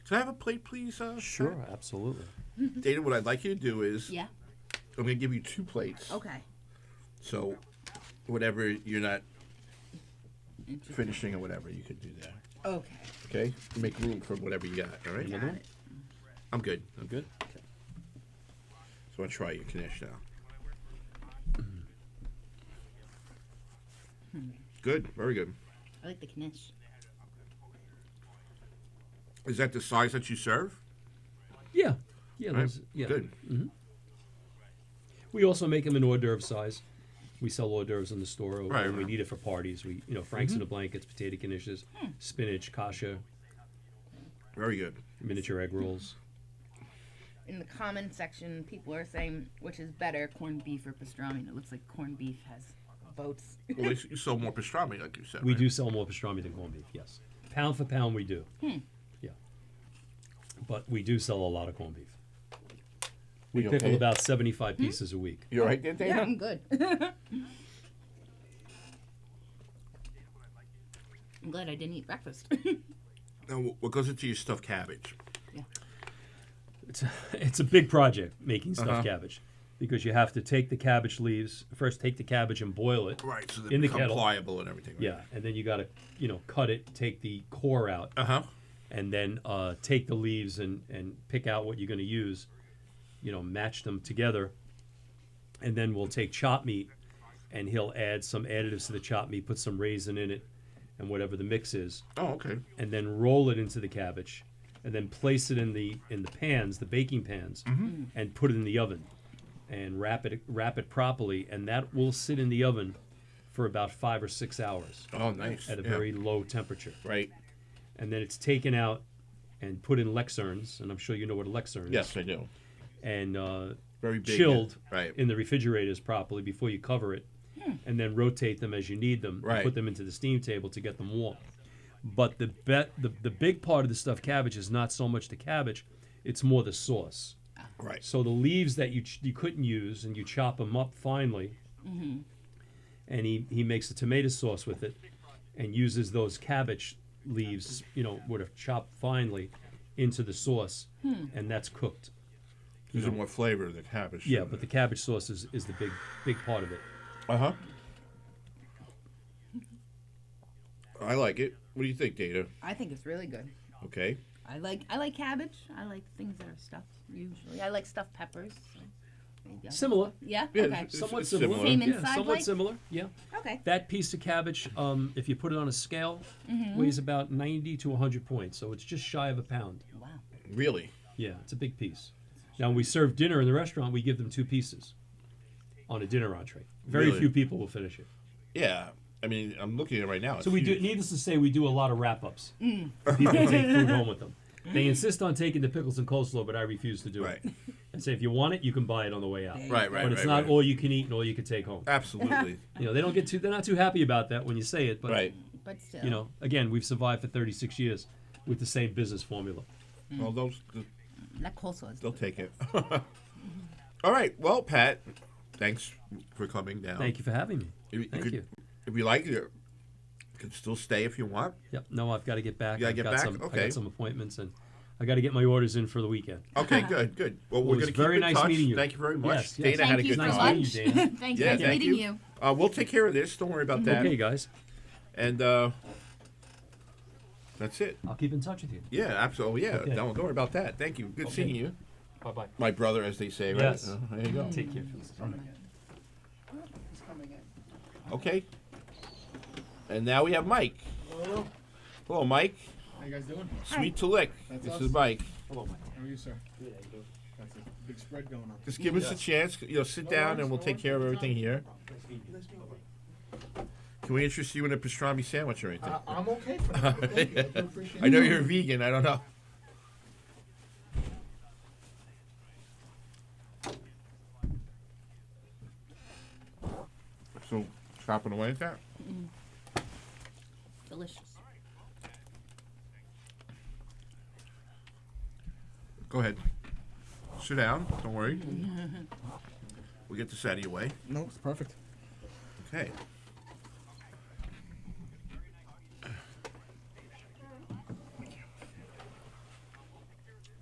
Can I have a plate, please? Sir? Absolutely. Dana, what I'd like you to do is Yeah. I'm going to give you 2 plates. Okay. So whatever you're not Interesting. finishing or whatever, you could do that. Okay. Okay? Make room for whatever you got, all right? Got it. I'm good. I'm good. So I'll try your knish now. Good. Very good. I like the knish. Is that the size that you serve? Yeah. Right. Yeah. Good. We also make them in hors d'oeuvre size. We sell hors d'oeuvres in the store Right, when we right. need it for parties. We, Frank's in the blankets, potato knishes, spinach, kasha, Very good. miniature egg rolls. In the comment section, people are saying which is better, corned beef or pastrami. And it looks like corned beef has votes. Well, you sell more pastrami, like you said. We right? do sell more pastrami than corned beef, yes. Pound for pound, we do. Yeah. But we do sell a lot of corned beef. We You pickle okay? about 75 pieces a week. You all right there, Dana? Yeah, I'm good. I'm glad I didn't eat breakfast. Now, what goes into your stuffed cabbage? It's a big project making stuffed Uh-huh. cabbage because you have to take the cabbage leaves. First, take the cabbage and boil it. Right, so they In the become kettle. pliable and everything. Right? Yeah, and then you got to, cut it, take the core out, Uh-huh. and then take the leaves and pick out what you're going to use. Match them together, and then we'll take chopped meat, and he'll add some additives to the chopped meat, put some raisin in it, and whatever the mix is, Oh, okay. and then roll it into the cabbage, and then place it in the pans, the baking pans, and put it in the oven, and wrap it properly, and that will sit in the oven for about 5 or 6 hours Oh, nice. at a Yeah. very low temperature. Right. And then it's taken out and put in Lexerns, and I'm sure you know what a Lexern is. Yes, I do. And Very big. chilled Right. in the refrigerators properly before you cover it, and then rotate them as you need them. Right. And put them into the steam table to get them warm. But the big part of the stuffed cabbage is not so much the cabbage; it's more the sauce. Right. So the leaves that you couldn't use, and you chop them up finely, and he makes a tomato sauce with it, and uses those cabbage leaves, would have chopped finely, into the sauce, and that's cooked. Gives it more flavor than cabbage. Yeah, but the cabbage sauce is the big part of it. Uh-huh. I like it. What do you think, Dana? I think it's really good. Okay. I like cabbage. I like things that are stuffed. Usually, I like stuffed peppers. So there you go. Similar. Yeah. Yeah, Okay. Somewhat It's similar. similar. Same Yeah, inside, somewhat like? similar. Yeah. Okay. That piece of cabbage, if you put it on a scale, weighs about 90 to 100 points. So it's just shy of a pound. Wow. Really? Yeah, it's a big piece. Now, when we serve dinner in the restaurant, we give them 2 pieces on a dinner entree. Very Really? few people will finish it. Yeah. I mean, I'm looking at it right now. So we do. It's huge. Needless to say, we do a lot of wrap-ups. People take food home with them. They insist on taking the pickles and coleslaw, but I refuse to do Right. it. And say, if you want it, you can buy it on the way out. Right, But it's not all you can eat and all you can take home. Absolutely. They don't get too. They're not too happy about that when you say it. But Right. But still. again, we've survived for 36 years with the same business formula. Well, That coleslaw is they'll good. take it. All right. Well, Pat, thanks for coming down. Thank you for having me. Thank you. If you like it, you can still stay if you want. Yep. No, I've got to get back. You gotta I've get got back? Some, I Okay. got some appointments, and I got to get my orders in for the weekend. Okay, good. Well, Well, we're it was going to keep very in nice touch. meeting you. Thank you very much. Yes, yes. Dana had a Thank you good for nice time. lunch. meeting you, Dana. Thank Yeah, you for thank meeting you. you. We'll take care of this. Don't worry about that. Okay, guys. And that's it. I'll keep in touch with you. Yeah, absolutely. Yeah, Okay. don't worry about that. Thank you. Good Okay. seeing you. Bye-bye. My brother, as they say, right? Yes. There you go. Take care. Okay. And now we have Mike. Hello. Hello, Mike. How you guys doing? Sweet to lick. That's This us. is Mike. Hello, Mike. How are you, sir? That's a big spread going on. Just give us a chance. Sit down and we'll take care of everything here. Can we interest you in a pastrami sandwich or anything? I'm okay for that. Thank you. I do appreciate I know it. you're a vegan. I don't know. So, chopping away at that? Delicious. Go ahead. Sit down. Don't worry. We'll get this out of your way. No, it's perfect. Okay.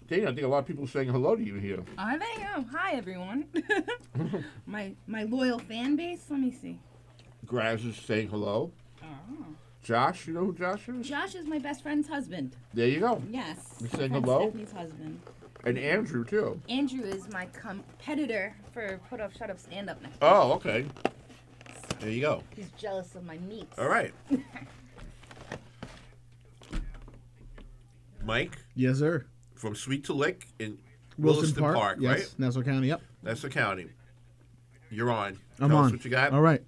Dana, I think a lot of people are saying hello to you here. Are they? Oh, hi everyone. my loyal fan base. Let me see. Graz is saying hello. Oh. Josh, you know who Josh is? Josh is my best friend's husband. There you go. Yes. You're my saying friend hello? Stephanie's husband. And Andrew, too. Andrew is my competitor for Put Up, Shut Up, Stand Up next. Oh, okay. There you go. He's jealous of my meats. All right. Mike Yes, sir. from Sweet to Lick in Williston Park, yes, right? Nassau County. Yep. That's the county. You're on. I'm Tell on. us what you got. All right.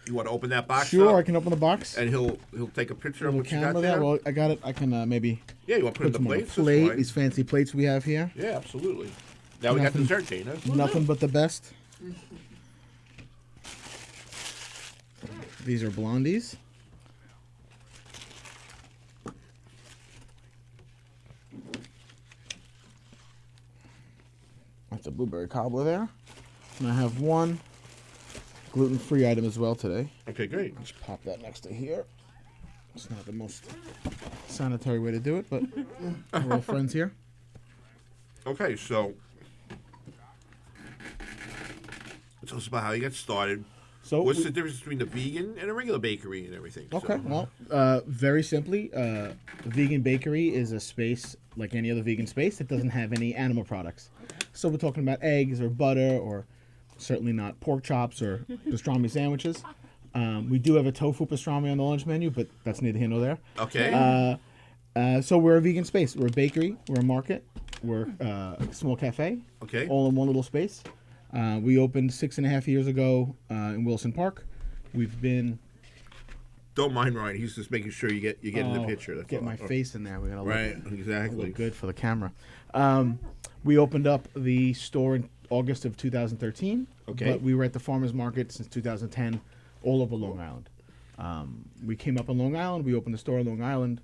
You want to open that box Sure, I up? can open the box. And he'll take a picture of Little what you got camera there. there. Well, I got it. I can maybe Yeah, you want to put it put in some the on the plates? That's plate. fine. These fancy plates we have here. Yeah, absolutely. Now we got Nothing. dessert, Dana. Nothing but the best. These are blondies. That's a blueberry cobbler there. And I have one gluten-free item as well today. Okay, great. Just pop that next to here. It's not the most sanitary way to do it, but we're all friends here. Okay, so tell us about how you got started. So What's we- the difference between the vegan and a regular bakery and everything? Okay, So, well, very simply, a vegan bakery is a space like any other vegan space that doesn't have any animal products. So we're talking about eggs or butter or certainly not pork chops or pastrami sandwiches. We do have a tofu pastrami on the lunch menu, but that's neither here nor there. Okay. So we're a vegan space. We're a bakery. We're a market. We're a small cafe. Okay. All in one little space. We opened 6.5 years ago in Wilson Park. We've been Don't mind Ryan. He's just making sure you get in the picture. That's get all. my face in there. We gotta Right. look Exactly. good for the camera. We opened up the store in August of 2013. Okay. But we were at the farmers market since 2010, all over Long Island. We came up on Long Island. We opened the store on Long Island.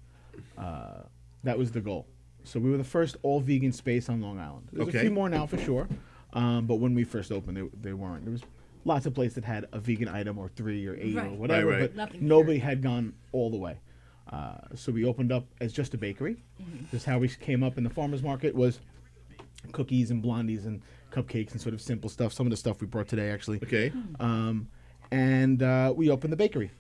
That was the goal. So we were the first all-vegan space on Long Island. There's Okay. a few more now for sure, but when we first opened, they weren't. There was lots of places that had a vegan item or 3 or 8 or Right. whatever, Right. but Nothing nobody had gone all the way. So we opened up as just a bakery. Just how we came up in the farmers market was cookies and blondies and cupcakes and sort of simple stuff. Some of the stuff we brought today, actually. Okay. And we opened the bakery.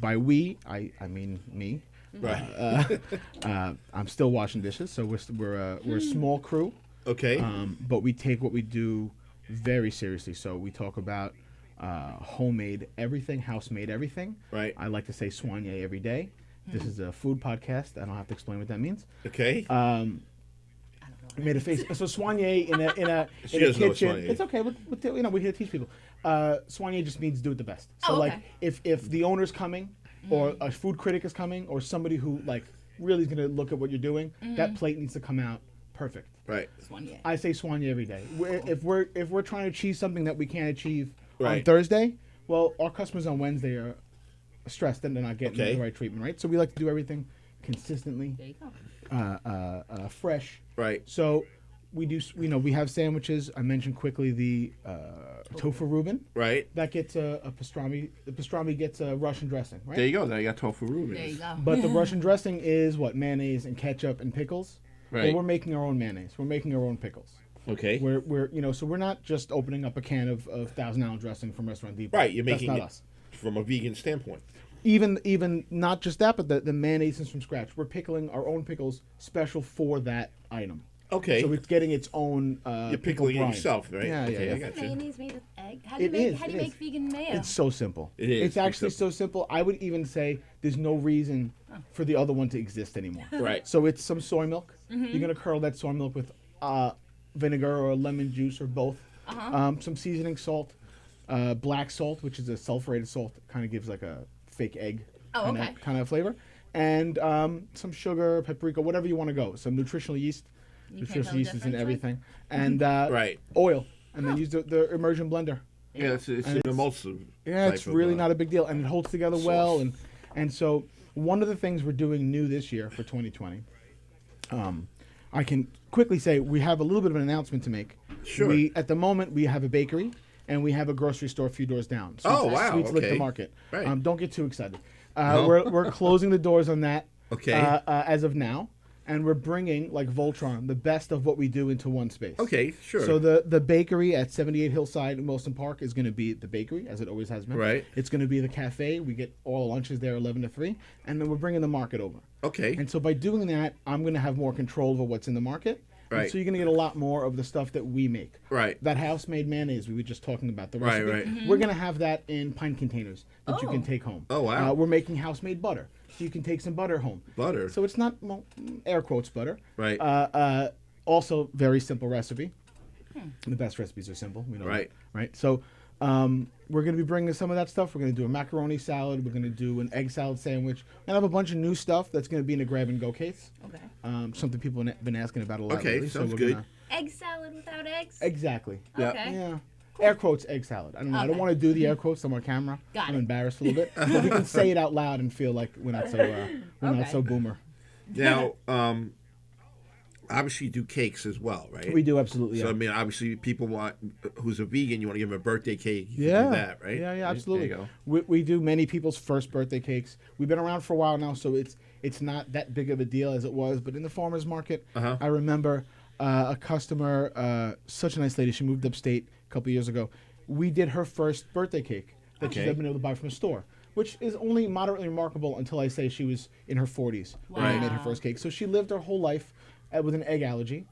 By we, I mean me. Right. I'm still washing dishes, so we're a small crew. Okay. But we take what we do very seriously. So we talk about homemade everything, house-made everything. Right. I like to say soigné every day. This is a food podcast. I don't have to explain what that means. Okay. I made a face. So soigné in a She in a doesn't know what kitchen. soigné is. It's okay. We're here to teach people. Soigné just means do it the best. So Oh, like okay. if the owner's coming, or a food critic is coming, or somebody who like really is going to look at what you're doing, that plate needs to come out perfect. Right. Soigné. I say soigné every day. If we're trying to achieve something that we can't achieve on Right. Thursday, well, our customers on Wednesday are stressed and they're not getting Okay. the right treatment, right? So we like to do everything consistently, There you go. fresh. Right. So we do, we have sandwiches. I mentioned quickly the tofu Reuben. Right. That gets a pastrami. The pastrami gets a Russian dressing, right? There you go. Now you got tofu Reuben. There you go. But the Russian dressing is what? Mayonnaise and ketchup and pickles. Right. Well, we're making our own mayonnaise. We're making our own pickles. Okay. We're so we're not just opening up a can of 1,000-ounce dressing from Restaurant Depot. Right. You're making That's it not us. from a vegan standpoint. Even not just that, but the mayonnaise is from scratch. We're pickling our own pickles special for that item. Okay. So it's getting its own. You're pickle pickling it brine. yourself, right? Yeah, okay, yeah. I got you. Mayonnaise made with egg. How do you It make? is, How do you it make is. vegan mayo? It's so simple. It is. It's actually It's so simple. I would even say there's no reason for the other one to exist anymore. Right. So it's some soy milk. You're gonna curl that soy milk with vinegar or lemon juice or both. Some seasoning salt, black salt, which is a sulfurated salt, kind of gives like a fake egg Oh, okay. kind of flavor, and some sugar, paprika, whatever you want to go. Some nutritional yeast. You can't Nutritional tell the yeast is in difference, everything, and Right. oil, and then use the immersion blender. Yeah, it's an And it's- emulsive. Yeah, it's type really of, not a big deal, and it holds together well. And so one of the things we're doing new this year for 2020, I can quickly say we have a little bit of an announcement to make. Sure. We at the moment we have a bakery and we have a grocery store a few doors down. Oh, wow, Sweets Lick the okay. Market. Right. Don't get too excited. No. We're closing the doors on that. Okay. As of now, and we're bringing like Voltron the best of what we do into one space. Okay, sure. So the bakery at 78 Hillside in Wilson Park is going to be the bakery, as it always has been. Right. It's going to be the cafe. We get all the lunches there 11 to 3. And then we're bringing the market over. Okay. And so by doing that, I'm going to have more control over what's in the market. And Right. so you're going to get a lot more of the stuff that we make. Right. That house-made mayonnaise we were just talking about. The Right, recipe. right. Mm-hmm. We're going to have that in pint containers that you Oh. can take home. Oh, wow. We're making house-made butter. So you can take some butter home. Butter. So it's not, well, air quotes, butter. Right. Also, very simple recipe. The best recipes are simple. We know Right. that, right? So we're going to be bringing some of that stuff. We're going to do a macaroni salad. We're going to do an egg salad sandwich. And I have a bunch of new stuff that's going to be in a grab-and-go case. Okay. Something people have been asking about a lot Okay, lately. sounds we're good. gonna- Egg salad without eggs. Exactly. Yeah. Okay. Yeah. Air quotes egg salad. I don't know. I don't Okay. want to do the air quotes on our camera. Got I'm it. embarrassed a little bit. But we can say it out loud and feel like we're not so not Okay. so boomer. Now, obviously you do cakes as well, right? We do absolutely. So Yeah. I mean, obviously, people who's a vegan, you want to give them a birthday cake. You Yeah, can do that, right? Yeah, absolutely. There you go. We do many people's first birthday cakes. We've been around for a while now, so it's not that big of a deal as it was. But in the farmers market, Uh-huh. I remember a customer, such a nice lady. She moved upstate a couple years ago. We did her first birthday cake that she's Okay. ever been able to buy from a store, which is only moderately remarkable until I say she was in her 40s when I made her Wow. first cake. So she lived her whole life with an egg allergy,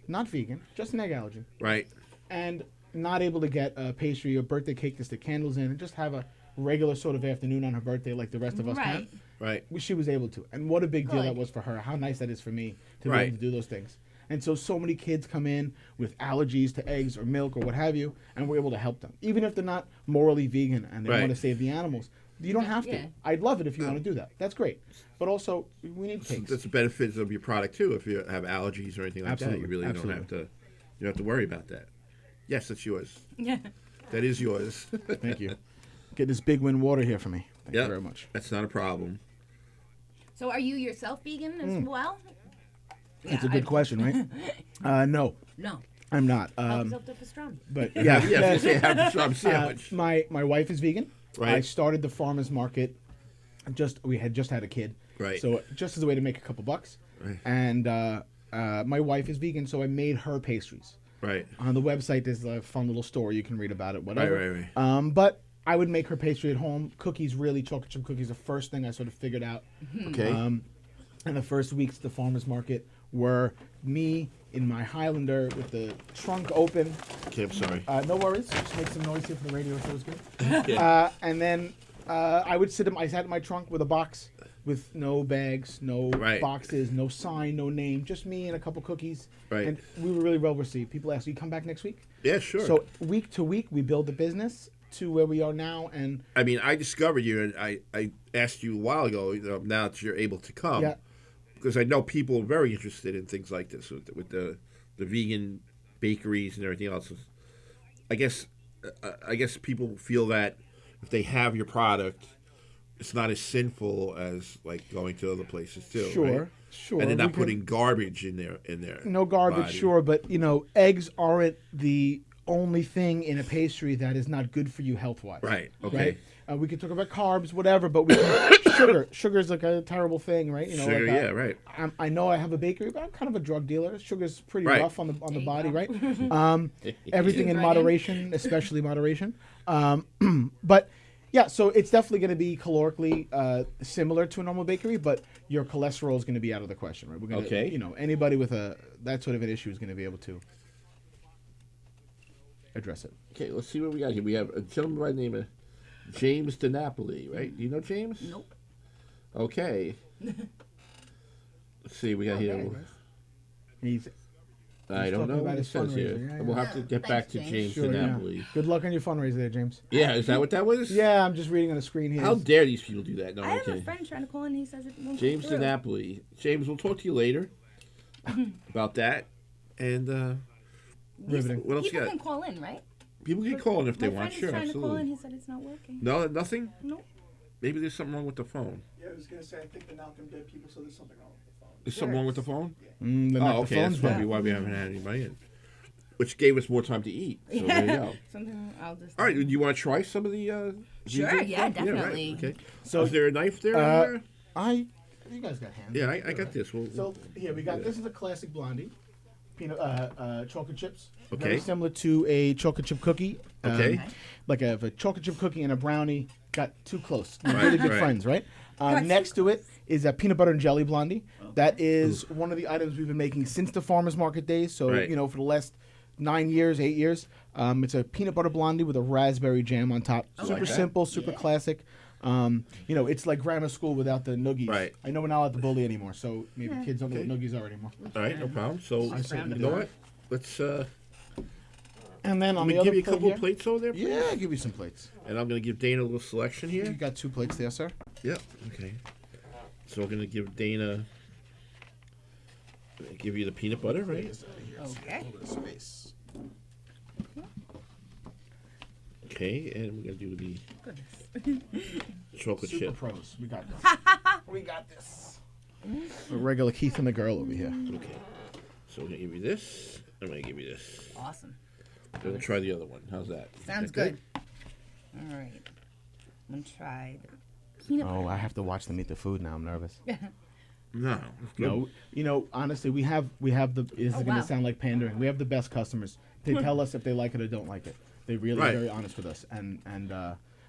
not vegan, just an egg allergy, Right. and not able to get a pastry or birthday cake to stick candles in and just have a regular sort of afternoon on her birthday like the rest of us can. Right. Right. She was able to. And what a big deal Good. that was for her. How nice that is for me to be Right. able to do those things. And so many kids come in with allergies to eggs or milk or what have you, and we're able to help them. Even if they're not morally vegan and they Right. want to save the animals. You don't have to. Yeah. I'd love it if you want to do that. That's great. But also, we need cakes. That's the benefits of your product too. If you have allergies or anything like Absolutely, that, you really absolutely. don't have to worry about that. Yes, that's yours. Yeah. That is yours. Thank you. Get this Big Win water here for me. Thank Yep. you very much. That's not a problem. So are you yourself vegan as well? It's a good question, right? No, No. I'm not. Help yourself to pastrami. But Yeah, yeah. If you say have a strawberry sandwich. my wife is vegan. Right. I started the farmers market. We had just had a kid. Right. So just as a way to make a couple bucks. Right. And my wife is vegan, so I made her pastries. Right. On the website, there's a fun little story you can read about it. Whatever. Right. But I would make her pastry at home. Cookies, really, chocolate chip cookies, the first thing I sort of figured out. Okay. And the first weeks at the farmers market were me in my Highlander with the trunk open. Okay, I'm sorry. No worries. Just make some noise here for the radio. It feels good. Yeah. And then I sat in my trunk with a box with no bags, no Right. boxes, no sign, no name, just me and a couple cookies. Right. And we were really well received. People asked, "You come back next week?" Yeah, sure. So week to week, we build the business to where we are now. And I mean, I discovered you, and I asked you a while ago. Now that you're able to come, Yeah. because I know people are very interested in things like this with the vegan bakeries and everything else. I guess people feel that if they have your product, it's not as sinful as like going to other places too. Sure, right? sure. And they're we not can- putting garbage in there. no garbage, body. sure, but eggs aren't the only thing in a pastry that is not good for you health wise. Right. Okay. Right? We could talk about carbs, whatever, but we can, sugar. Sugar's like a terrible thing, right? Sugar, like, yeah, right. I know I have a bakery, but I'm kind of a drug dealer. Sugar's pretty Right. rough on the There you body, go. right? Everything in Right in. moderation, especially moderation. But yeah, so it's definitely going to be calorically similar to a normal bakery, but your cholesterol is going to be out of the question, right? We're going to, Okay. anybody with that sort of an issue is going to be able to address it. Okay, let's see what we got here. We have a gentleman by the name of James DiNapoli, right? Do you know James? Nope. Okay. Let's see, we got here. He's I don't talking know about what it his says here. fundraiser, yeah, We'll yeah. have to get Thanks, back to James. James sure, yeah. DiNapoli. Good luck on your fundraiser there, James. Yeah, is that what that was? Yeah, I'm just reading on the screen here. How dare these people do that? No, I have okay. a friend trying to call in. He says it won't James go through. DiNapoli. James, we'll talk to you later about that. And Riveting. what else you People got? can call in, right? People can call in if they My want. friend Sure, is trying to call in. absolutely. He said it's not working. No, nothing? Nope. Maybe there's something wrong with the phone. Yeah, I was gonna say I think they're not gonna get people, so there's something wrong with the phone. Is something wrong with the phone? Then Oh, the okay. phone's That's probably bad. why we haven't had anybody in. Which gave us more time to eat. So there you go. Something I'll just. All right, do you want to try some of the? Sure, vegan yeah, stuff? definitely. Right. Okay. So, Is there a knife there? anywhere? You guys got hands. Yeah, I got this. So here we got. This is a classic blondie, peanut chocolate chips. Okay. Very similar to a chocolate chip cookie. Okay. Like a chocolate chip cookie and a brownie got too close. Right, Really good right. friends, right? Got Next to it is a peanut butter and jelly blondie. That is one of the items we've been making since the farmers market days. So Right. for the last 9 years, 8 years. It's a peanut butter blondie with a raspberry jam on top. Super like that. simple, super classic. It's like grammar school without the noogies. Right. I know we're not allowed to bully anymore, so maybe kids don't know Okay. what noogies are anymore. All right, no problem. So I certainly you know do. what? Let's And then let on me the other give you a plate couple here, of plates over there. Yeah, I'll give you some plates. And I'm gonna give Dana a little selection You here. got 2 plates there, sir. Yep. Okay. So we're gonna give Dana. Give you the peanut butter, right? Okay. Space. Okay, and we're gonna do the Goodness. chocolate Super chip. pros. We got this. We got this. A regular Keith and the girl over here. Okay. So we're gonna give you this. I'm gonna give you this. Awesome. I'm gonna try the other one. How's that? Sounds That good. All right. I'm gonna try the peanut butter. Oh, I have to watch them eat the food now. I'm nervous. No. It's good. No, honestly, we have the. This is Oh, gonna wow. sound like pandering. We have the best customers. They tell us if they like it or don't like it. They really Right. are very honest with us. And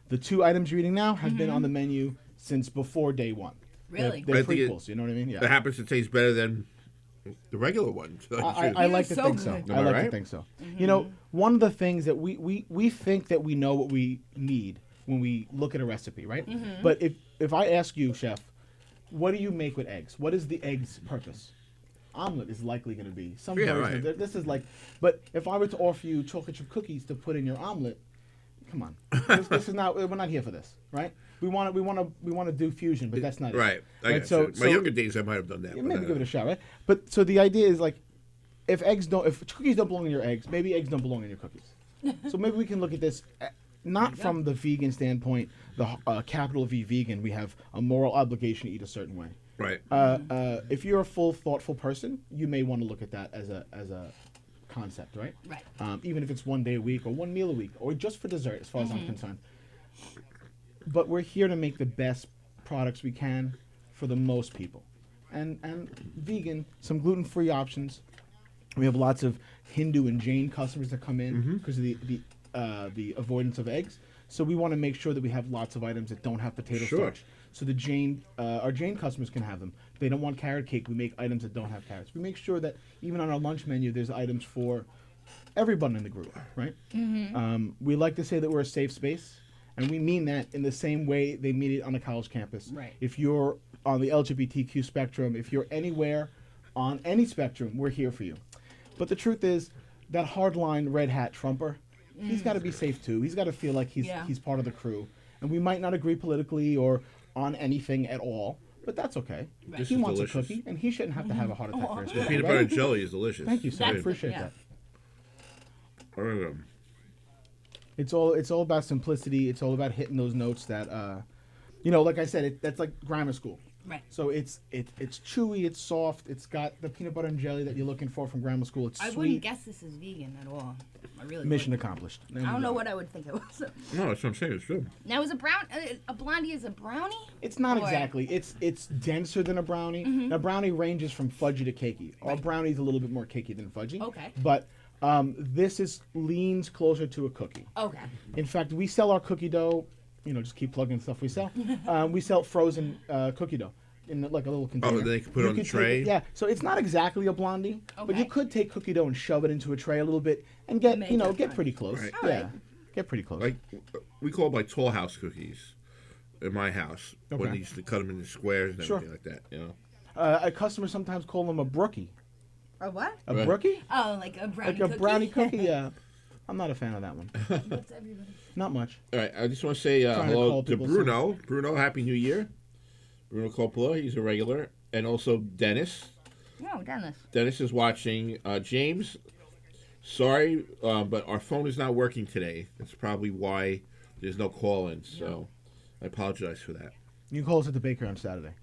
the 2 items you're eating now have been on the menu since before day 1. Really? They're I think it- prequels. You know what I mean? Yeah. That happens to taste better than the regular one. So I like to so think so. good. I Am I like to right? think so. One of the things that we think that we know what we need when we look at a recipe, right? But if I ask you, chef, what do you make with eggs? What is the egg's purpose? Omelet is likely going to be some version right. of it. This is like, but if I were to offer you chocolate chip cookies to put in your omelet, come on, this is not. We're not here for this, right? We want to do fusion, but that's not Right. it. I Right. got So, you. My so younger days, I might have done that. yeah, but, maybe give it a shot, right? But so the idea is like, if cookies don't belong in your eggs, maybe eggs don't belong in your cookies. So maybe we can look at this not from the vegan standpoint, the capital V vegan. We have a moral obligation to eat a certain way. Right. If you're a full, thoughtful person, you may want to look at that as a concept, right? Right. Even if it's one day a week or one meal a week or just for dessert, as far as I'm concerned. But we're here to make the best products we can for the most people, and vegan, some gluten-free options. We have lots of Hindu and Jain customers that come in because of the avoidance of eggs. So we want to make sure that we have lots of items that don't have potato starch. So the our Jain customers can have them. If they don't want carrot cake, we make items that don't have carrots. We make sure that even on our lunch menu, there's items for everyone in the group, right? We like to say that we're a safe space, and we mean that in the same way they mean it on a college campus. Right. If you're on the LGBTQ spectrum, if you're anywhere on any spectrum, we're here for you. But the truth is, that hardline red hat Trumper, he's got to be safe too. He's got to feel like he's part of the crew. And we might not agree politically or on anything at all, but that's okay. Right. He is wants delicious. a cookie, and he shouldn't have to have a heart attack for his The birthday, peanut right? butter and jelly is delicious. Thank you, sir. I That's- appreciate yeah. that. It's all about simplicity. It's all about hitting those notes that, like I said, that's like grammar school. Right. So it's chewy, it's soft, it's got the peanut butter and jelly that you're looking for from grammar school. It's I sweet. wouldn't guess this is vegan at all. I really Mission wouldn't. accomplished. I don't know what I would think it was. No, that's what I'm saying. It's good. Now, is a blondie is a brownie? It's not Or- exactly. It's denser than a brownie. Now brownie ranges from fudgy to cakey. Our brownie's a little bit more cakey than fudgy. Okay. But this leans closer to a cookie. Okay. In fact, we sell our cookie dough. Just keep plugging stuff we sell. We sell frozen cookie dough in like a little container. they can put it on the could tray? take yeah. So it's not exactly a blondie, but you Okay. could take cookie dough and shove it into a tray a little bit and get Make it get fun. pretty close. Right. Yeah. Alright. Get pretty close. Like we call them like tall house cookies in my house when Okay. they used to cut them into squares and Sure. everything like that. A customer sometimes call them a brookie. Or what? A Right. brookie? Oh, like a brownie Like a cookie? brownie cookie? Yeah. I'm not a fan of that one. What's everybody? Not much. All right, I just want to say Trying to hello call to people Bruno. Bruno, Happy New Year. Bruno Coppola, he's a regular. And also Dennis. No, Dennis. Dennis is watching. James, sorry, but our phone is not working today. That's probably why there's no call-in. So I apologize for that. You can call us at the bakery on Saturday.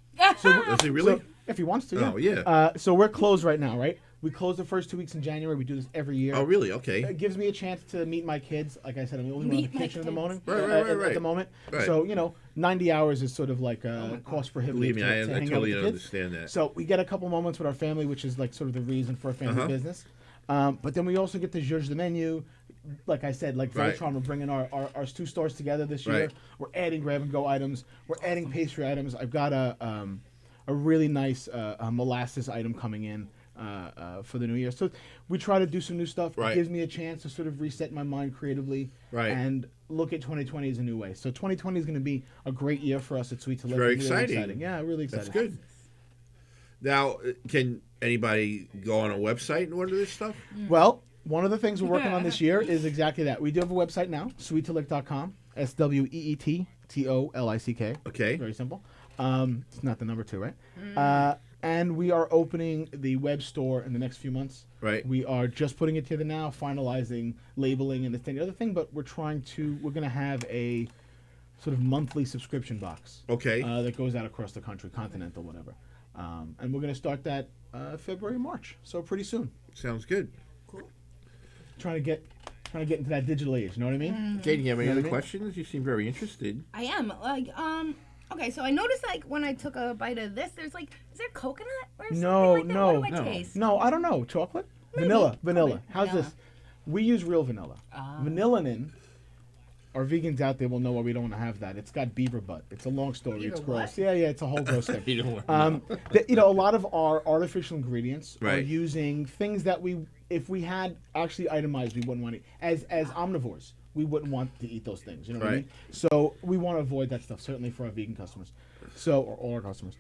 Does he really? So, if he wants to, yeah. Oh, yeah. So we're closed right now, right? We close the first 2 weeks in January. We do this every year. Oh, really? Okay. It gives me a chance to meet my kids. Like I said, I'm the only one in Meet the my kitchen in the kids. morning. Right. At the moment. Right. So, 90 hours is sort of like cost prohibitive. Believe me, to I hang out totally with the kids. understand that. So we get a couple moments with our family, which is like sort of the reason for a family Uh-huh. business. But then we also get to judge the menu. Like I said, like Right. Veltron, we're bringing our 2 stores together this year. Right. We're adding grab-and-go items. We're adding pastry items. I've got a really nice molasses item coming in for the new year. So we try to do some new stuff. Right. It gives me a chance to sort of reset my mind creatively Right. and look at 2020 as a new way. So 2020 is going to be a great year for us at Sweet to Live. Very Really exciting. Yeah, really excited. That's good. Now, can anybody go on a website and order this stuff? Well, one of the things we're working on this year is exactly that. We do have a website now, sweettolick.com, SWEETTOLICK. Okay. Very simple. It's not the number 2, right? And we are opening the web store in the next few months. Right. We are just putting it together now, finalizing labeling and this thing, the other thing, but we're going to have a sort of monthly subscription box. Okay. That goes out across the country, continental, whatever. And we're going to start that February, March, so pretty soon. Sounds good. Trying to get into that digital age. You know what I mean? Jane, you have any You know other what I mean? questions? You seem very interested. I am. Okay, so I noticed, like, when I took a bite of this, there's, like, is there coconut or something No, like that? no, What do I no. taste? No, I don't know. Chocolate? Maybe. Vanilla. Okay, How's vanilla. this? We use real vanilla. Vanillin. Our vegans out there will know why we don't want to have that. It's got beaver butt. It's a long story. Beaver It's gross. what? Yeah, it's a whole gross thing. You don't want A lot of our artificial ingredients are Right. using things that if we had actually itemized, we wouldn't want to. As omnivores, we wouldn't want to eat those things. You know what I Right. mean? So we want to avoid that stuff, certainly for our vegan customers. So, or all our customers.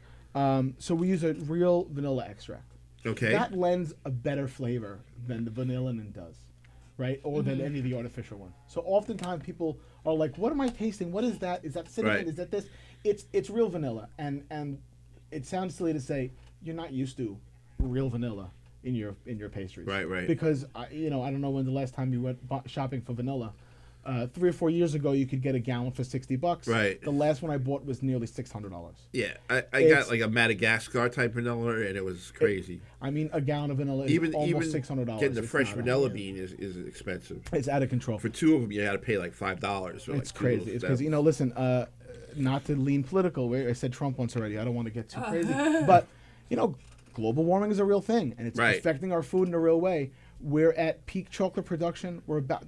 So we use a real vanilla extract. Okay. That lends a better flavor than the vanillin does, right? Or than any of the artificial one. So oftentimes people are like, "What am I tasting? What is that? Is that cinnamon? Right. Is that this?" It's real vanilla, and it sounds silly to say you're not used to real vanilla in your pastries, Right. Because I don't know when the last time you went shopping for vanilla. 3 or 4 years ago, you could get a gallon for $60. Right. The last one I bought was nearly $600. Yeah, I It's- got like a Madagascar type vanilla, and it was crazy. I mean, a gallon of vanilla is even almost $600. getting the It's fresh not vanilla out. bean is expensive. It's out of control. For 2 of them, you had to pay like $5. It's crazy. It's crazy. Listen, not to lean political. I said Trump once already. I don't want to get too crazy. But, global warming is a real thing, and it's Right. affecting our food in a real way. We're at peak chocolate production.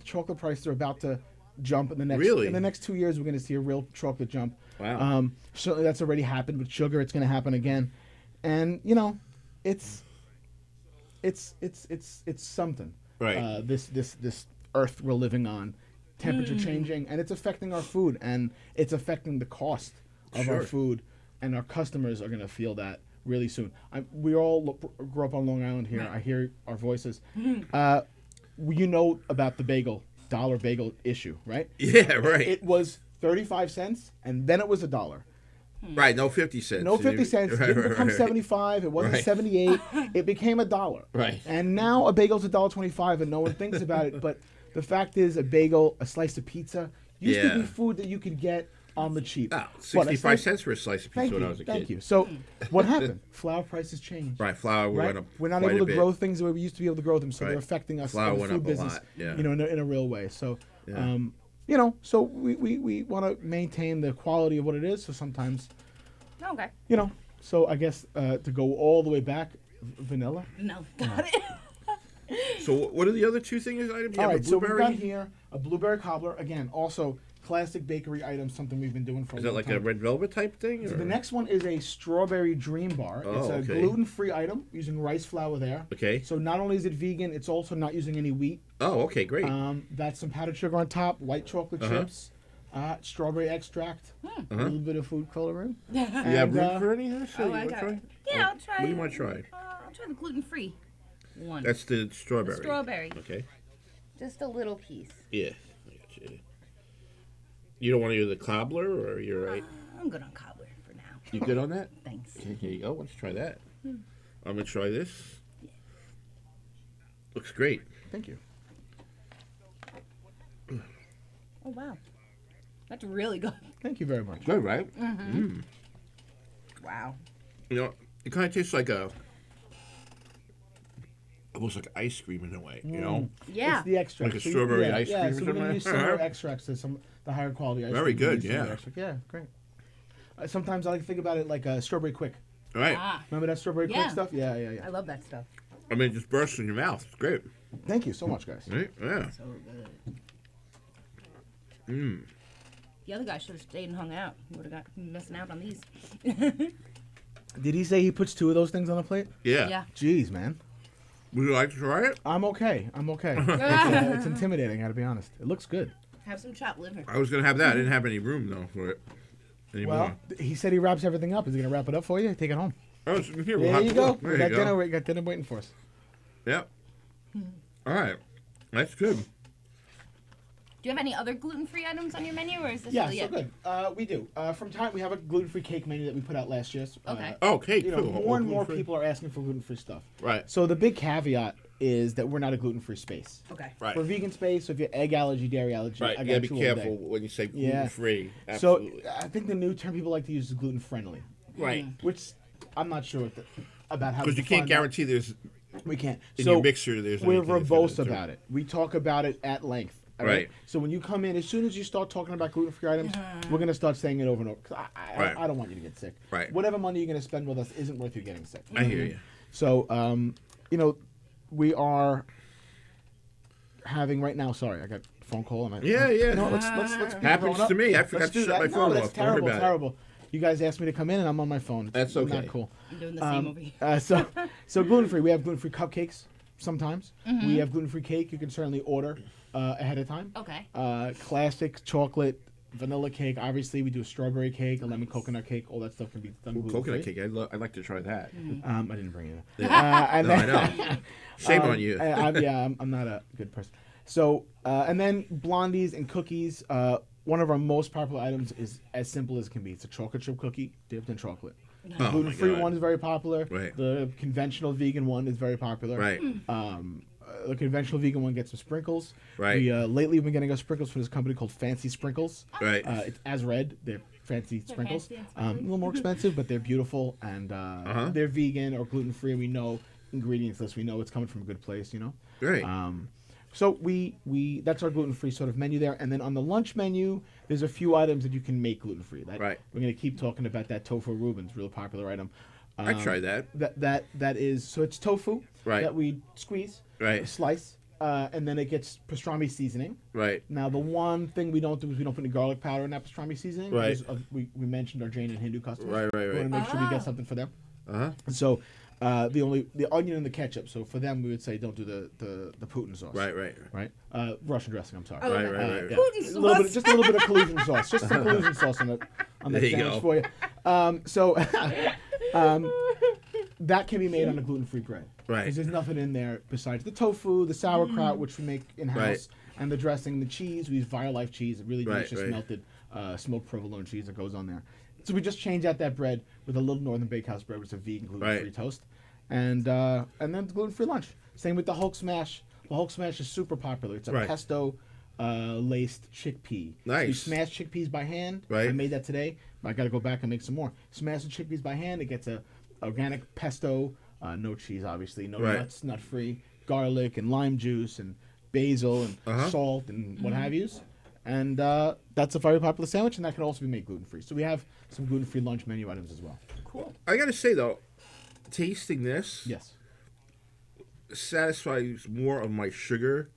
Chocolate prices are about to jump in the next Really? 2 years. We're going to see a real chocolate jump. Wow. Certainly that's already happened with sugar. It's going to happen again, and it's something. Right. This earth we're living on, temperature changing, and it's affecting our food, and it's affecting the cost of our Sure. food, and our customers are going to feel that really soon. We all grew up on Long Island here. I hear our voices. About the dollar bagel issue, right? Yeah, right. It was 35 cents, and then it was $1. Right, no 50 cents. No 50 cents. It didn't become 75. It wasn't Right. 78. It became $1. Right. And now a bagel's $1.25, and no one thinks about it. But the fact is, a bagel, a slice of pizza, used to be Yeah. food that you could get on the cheap. Ah, What, a 65 slice- cents for a slice of pizza Thank when I you. was a Thank kid. you. So what happened? Flour prices changed. Right, flour Right? went up. We're not quite able a to bit. grow things the way we used to be able to grow them, so they're Right. affecting us Flour in the went food up a business, lot, yeah. in a real way. So, Yeah. so we want to maintain the quality of what it is. So sometimes, Okay. so I guess to go all the way back, vanilla. No, got it. So what are the other 2 things items? You All have right, a so we've blueberry? got here a blueberry cobbler. Again, also classic bakery item, something we've been doing for a Is long that like time. a red velvet type thing? So or- the next one is a strawberry dream bar. Oh, It's a okay. gluten-free item using rice flour there. Okay. So not only is it vegan, it's also not using any wheat. Oh, okay, great. That's some powdered sugar on top, white chocolate chips, strawberry extract, a little bit of food coloring. you have room and, for any of this? Oh, You I wanna got try? it. Yeah, I'll try. What do you want to try? I'll try the gluten-free one. That's the strawberry. The strawberry. Okay. Just a little piece. Yeah. I got you. You don't want to do the cobbler, or you're right? I'm good on cobbler for now. You good on that? Thanks. Okay, here you go. Let's try that. I'm gonna try this. Looks great. Thank you. Oh wow, that's really good. Thank you very much. Good, right? Wow. It kind of tastes like almost like ice cream in a way. Yeah. It's the extract. Like a strawberry ice yeah, cream so or we're going to something? use similar extracts to the higher quality ice Very cream. good, We're using the yeah. extract. Yeah, great. Sometimes I like to think about it like a strawberry quick. All right. Ah, Remember that strawberry Yeah. quick stuff? Yeah. I love that stuff. I mean, it just bursts in your mouth. It's great. Thank you so much, guys. Right? Yeah. So good. The other guy should have stayed and hung out. He would have got missing out on these. Did he say he puts 2 of those things on a plate? Yeah. Yeah. Jeez, man. Would you like to try it? I'm okay. It's intimidating, I gotta be honest. It looks good. Have some chopped liver. I was gonna have that. I didn't have any room though for it anymore. Well, he said he wraps everything up. Is he gonna wrap it up for you? Take it home. Oh, it's here. There you go. There We you got go. dinner. We got dinner waiting for us. Yep. All right. That's good. Do you have any other gluten-free items on your menu, or is this Yeah, really so it? good. We do. From time we have a gluten-free cake menu that we put out last year. Okay. Oh, cake. You know, too. more and more Gluten-free. people are asking for gluten-free stuff. Right. So the big caveat is that we're not a gluten-free space. Okay. Right. We're a vegan space, so if you have egg allergy, dairy allergy, Right. I You got gotta be you all careful day. when you say Yeah. gluten-free. Absolutely. So I think the new term people like to use is gluten-friendly, right. which I'm not sure about how to Because you can't define that. guarantee there's We can't. in so your mixture. There's we're anything that's verbose in it, about it. We talk about it at length. all Right. So when you come in, as soon as you start talking about gluten-free items, we're gonna start saying it over and over. 'Cause Right. I don't want you to get sick. Right. Whatever money you're gonna spend with us isn't worth you getting sick. I hear you. So we are having right now. Sorry, I got a phone call. And Yeah, yeah. You know, what, let's keep Happens going up. to me. I Let's forgot to do shut that. my phone No, that's off. Don't worry terrible. about it. Terrible. You guys asked me to come in, and I'm on my phone. That's It's okay. Not cool. I'm doing the same over here. So gluten free. We have gluten free cupcakes. sometimes. We have gluten-free cake. You can certainly order ahead of time. Okay. Classic chocolate, vanilla cake. Obviously, we do a strawberry cake, a lemon coconut cake. All that stuff can be done gluten-free. Coconut cake. I'd like to try that. I didn't bring it. I know. Shame on you. I'm not a good person. So, and then blondies and cookies. One of our most popular items is as simple as it can be. It's a chocolate chip cookie dipped in chocolate. The Oh, my gluten-free God. one is very popular. Right. The conventional vegan one is very popular. Right. The conventional vegan one gets some sprinkles. Right. We lately we've been getting our sprinkles from this company called Fancy Sprinkles. Right. It's as red. They're fancy They're sprinkles. fancy and A sparkly. little more expensive, but they're beautiful and they're vegan or gluten-free. We know ingredients list. We know it's coming from a good place. You know. Right. So we that's our gluten-free sort of menu there, and then on the lunch menu, there's a few items that you can make gluten-free. Right. We're gonna keep talking about that tofu Reuben's, real popular item. I tried that. That is so it's tofu Right. that we squeeze, Right. slice, and then it gets pastrami seasoning. Right. Now the one thing we don't do is we don't put any garlic powder in that pastrami seasoning. Right. because we mentioned our Jain and Hindu customers. Right. We want to make sure we Ah. get something for them. Uh-huh. So the onion and the ketchup. So for them, we would say don't do the Putin sauce. Right. Right. Russian dressing. I'm sorry. Oh, Right, okay. right, right. Yeah. Putin A little bit, sauce. just a little bit of collusion sauce, just some collusion sauce on the There you sandwich go. for you. That can be made on a gluten-free bread. Right. Because there's nothing in there besides the tofu, the sauerkraut, which we make in house, Right. and the dressing, the cheese. We use Violife cheese, really Right, delicious right. melted smoked provolone cheese that goes on there. So we just change out that bread with a little Northern Bakehouse bread, which is a vegan gluten-free Right. toast, and then the gluten-free lunch. Same with the Hulk Smash. The Hulk Smash is super popular. It's a Right. pesto laced chickpea. So you Nice. smash chickpeas by hand. Right. I made that today. I got to go back and make some more. Smash the chickpeas by hand. It gets a organic pesto, no cheese, obviously, no Right. nuts, nut free, garlic and lime juice and basil and Uh-huh. salt and what have yous. And that's a very popular sandwich, and that can also be made gluten free. So we have some gluten free lunch menu items as well. Cool. I gotta say though, tasting this Yes. satisfies more of my sugar.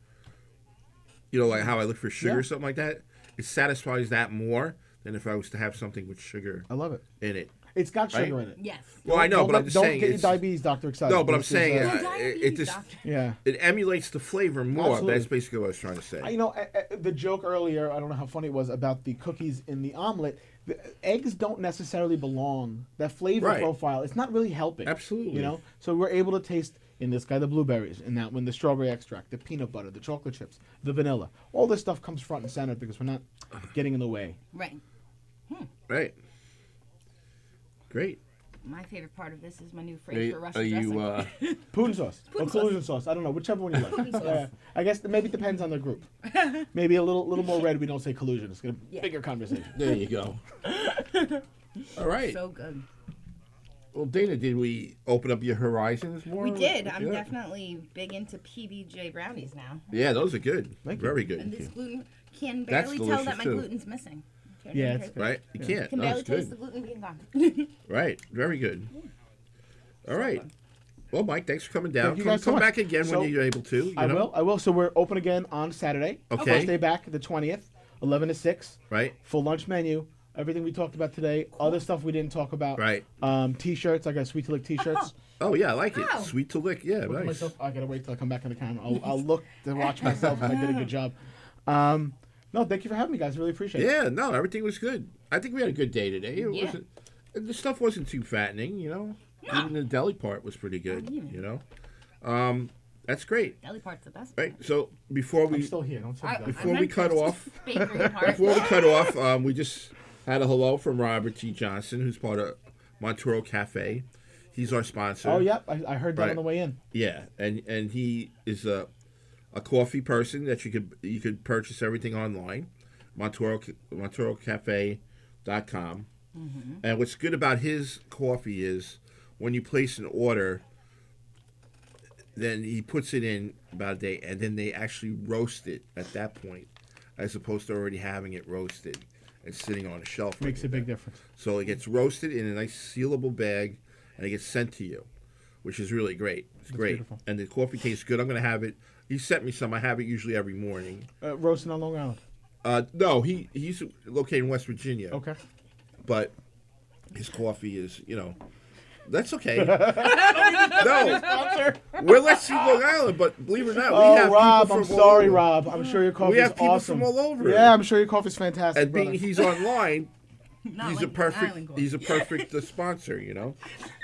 You know, like how I look for sugar Yeah. or something like that. It satisfies that more than if I was to have something with sugar I love it. in it. It's got sugar Right? in it. Yes. Well, I know, Don't but let- I'm just don't saying. get your it's- diabetes doctor excited. No, but I'm This is, saying No it diabetes, just doctor. yeah. it emulates the flavor more. Absolutely. That's basically what I was trying to say. You know, the joke earlier, I don't know how funny it was, about the cookies in the omelet. The eggs don't necessarily belong. That flavor Right. profile, it's not really helping. Absolutely. You know? So we're able to taste, in this guy, the blueberries, in that one, the strawberry extract, the peanut butter, the chocolate chips, the vanilla. All this stuff comes front and center because we're not getting in the way. Right. Right. Great. My favorite part of this is my new phrase for Are Russian you? dressing. Putin sauce or Putin sauce. collusion sauce. I don't know, whichever one you like. Putin sauce. Yeah. I guess maybe it depends on the group. Maybe a little more red. We don't say collusion. It's a Yeah. bigger conversation. There you go. All right. So good. Well, Dana, did we open up your horizons more? We did. I'm Yeah. definitely big into PBJ brownies now. Yeah, those are good. Thank you. Very And good. this gluten can That's barely tell that delicious, my too. gluten's missing. Can't Yeah, even it's taste good. Right? You can't. Can No, barely it's taste the good. gluten being gone. Right. Very good. All right. good. Well, Mike, thanks for coming down. Thank you Come, guys so come much. back again So, when you're able to. You I know? will. So we're open again on Saturday. Okay. First day back, the 20th, 11 to 6. Right. Full lunch menu. Everything we talked about today. Other stuff we didn't talk about. Right. T-shirts. I got Sweet to Lick T-shirts. Oh yeah, I like it. Wow. Sweet to lick. Yeah, Look at nice. myself. I gotta wait till I come back on the camera. I'll look to watch myself if I did a good job. No, thank you for having me, guys. Really appreciate it. Yeah, no, everything was good. I think we had a good day today. It Yeah. wasn't. The stuff wasn't too fattening, you know. Even the deli part was pretty good, Not even. you know. That's great. Deli part's the best. Right. So before I'm we still here. Don't say I- that. before I we meant cut the off, bakery part. before we cut off, we just had a hello from Robert T. Johnson, who's part of Montoro Cafe. He's our sponsor. Oh, yep. I heard that Right. on the way in. Yeah, and he is a coffee person that you could purchase everything online, MonteroCafe.com. Mm-hmm. And what's good about his coffee is when you place an order, then he puts it in about a day, and then they actually roast it at that point, as opposed to already having it roasted and sitting on a shelf. Makes a big difference. So it gets roasted in a nice sealable bag, and it gets sent to you, which is really great. It's great. beautiful. And the coffee tastes good. I'm going to have it. He sent me some. I have it usually every morning. Roasting on Long Island. No, he's located in West Virginia. Okay. But his coffee is, you know, That's okay. No, we're Let's See Long Island, but believe it or not, we Oh, have Rob, people I'm from sorry, all over. Rob. I'm sure your coffee We is have people awesome. from all over. Yeah, I'm sure your coffee's fantastic, And being brother. he's online, Not he's like a perfect Island coffee. he's a perfect sponsor. You know,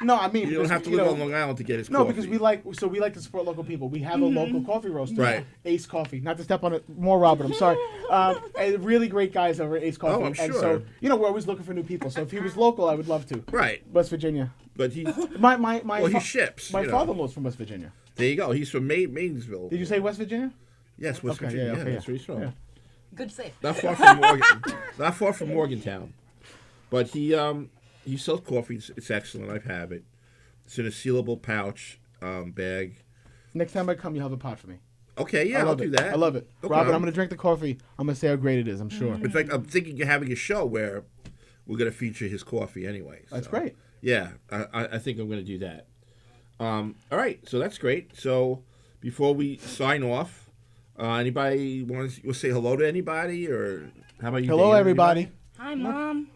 No, I mean, you don't because, have to you live know, on Long Island to get his No, coffee. because we like to support local people. We have a local coffee roaster, Right. Ace Coffee. Not to step on it more, Robert. I'm sorry. And really great guys over at Ace Coffee. Oh, I'm And sure. so we're always looking for new people. So if he was local, I would love to. right, West Virginia. but he My he ships. My you know. father-in-law's from West Virginia. There you go. He's from Maidensville. Did you say West Virginia? Yes, West Okay, Virginia. yeah, okay, That's where he's from. yeah. Good save. Not far from not far from Morgantown. But he sells coffee. It's excellent. I have it. It's in a sealable pouch bag. Next time I come, you have a pot for me. Okay, yeah, I I'll love do it. that. I love it. Okay. Robert, I'm going to drink the coffee. I'm going to say how great it is, I'm sure. In fact, I'm thinking of having a show where we're going to feature his coffee anyway. That's so, great. Yeah, I think I'm going to do that. All right, so that's great. So before we sign off, anybody want to say hello to anybody, or how about you? Hello, Dana? everybody. Hi, Mom.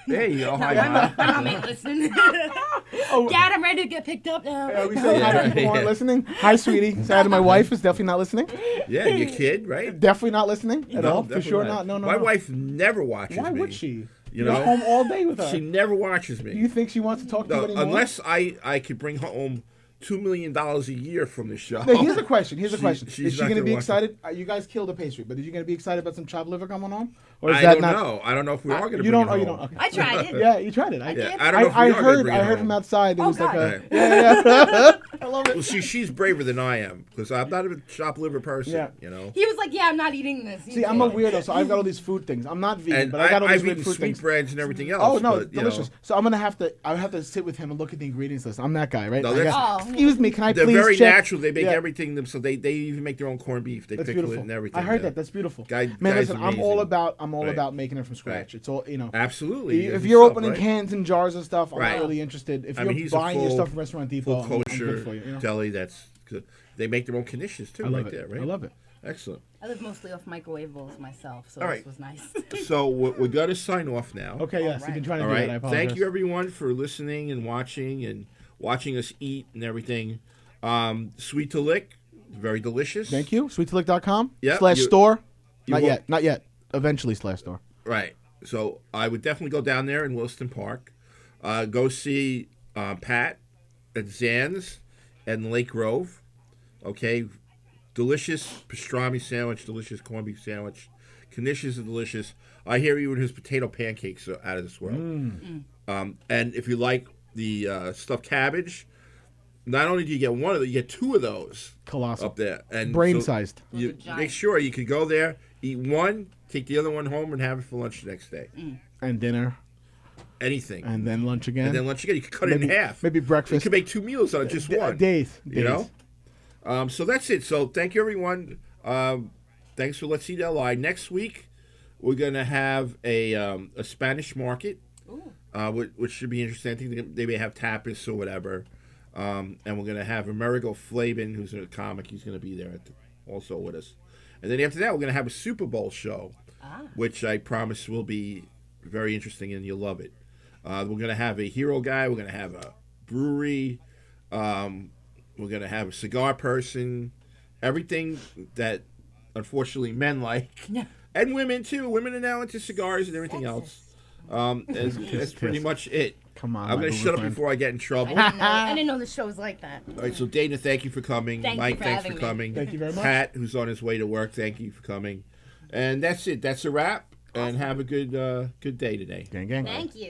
There you go. Hi, No, Mom. my mom ain't listening. Dad, I'm ready to get picked up now. We say hi to people who aren't listening. Hi, sweetie. Say hi to my wife, who's definitely not listening. Yeah, your kid, right? Definitely not listening at No, all. For definitely sure not. No. My wife never watches Why me. would she? You You're know, home all day with her. she never watches me. Do you think she wants to talk to you No, anymore? unless I could bring home $2 million a year from the show. Now, here's a question. she's Is she not going to gonna be watch excited? You guys killed a pastry, but are you going to be excited about some chopped liver coming home? Or is I that don't not? know. I don't know if we are going to You bring don't. it Oh, you home. don't. Okay. I tried it. Yeah, you tried it. Yeah, I don't know if we I are gonna heard. bring I it heard home. from outside. It Oh, was like God. a. Yeah. I love Well, it. she's braver than I am because I'm not a chopped liver person. Yeah. You know. He was like, yeah, I'm not eating this. See, I'm a weirdo, so I've got all these food things. I'm not vegan, And but I got all these I've weird eaten food things. sweetbreads and everything else. Oh no, but, it's delicious. So I'm gonna have to. I have to sit with him and look at the ingredients list. I'm that guy, right? No, I that's- got- Oh. excuse me, can I They're please very check? natural. They make Yeah. everything them. So they even make their own corned beef. They That's pickle beautiful. it and everything. I heard yeah. that. That's beautiful. Guy- Man, guy's listen, I'm all amazing. about Right. making it from scratch. Right. It's all Absolutely. If It's you're yourself, opening right? cans and jars and stuff, I'm Right. not really interested. If I you're mean, he's a buying your full- stuff from Restaurant Depot, Full I'm kosher good for you. You know? deli. That's good. They make their own conditions too, I love right it. there, right? I love it. Excellent. I live mostly off microwave bowls myself, so All this right. was nice. So we're going to sign off now. Okay, yes, All you've been right. trying to All do right. that. I apologize. Thank you, everyone, for listening and watching us eat and everything. Sweet to lick, very delicious. Thank you. SweetToLick.com Yep, /store. you Not will- yet. Not yet. Eventually /store. Right. So I would definitely go down there in Williston Park. Go see Pat at Zan's and Lake Grove. Okay. Delicious pastrami sandwich, delicious corned beef sandwich. Conditions are delicious. I hear even his potato pancakes are out of this world. And if you like the stuffed cabbage, not only do you get one of them, you get two of those Colossal. up there. And Brain so sized. you Those are giant. make sure you could go there, eat one, take the other one home, and have it for lunch the next day. And dinner. Anything. And then lunch again. And then lunch again, you could cut it in half. Maybe You breakfast. could make 2 meals out of just one. Days. You know? So that's it. So thank you, everyone. Thanks for Let's Eat LI. Next week, we're going to have a Spanish market, which should be interesting. I think they may have tapas or whatever. And we're going to have Amerigo Flavin, who's a comic. He's going to be there also with us. And then after that, we're going to have a Super Bowl show, which I promise will be very interesting and you'll love it. We're going to have a hero guy. We're going to have a brewery. We're going to have a cigar person. Everything that, unfortunately, men like. Yeah. And women, too. Women are now into cigars and everything else. That's pretty much it. Come on. I'm going to my shut up friend. before I get in trouble. I didn't know the show was like that. All right, so Dana, thank you for coming. Thank you Mike, for thanks having for me. coming. Thank you very much. Pat, who's on his way to work, thank you for coming. And that's it. That's a wrap. And have a good day today. Gang, gang. Thank you.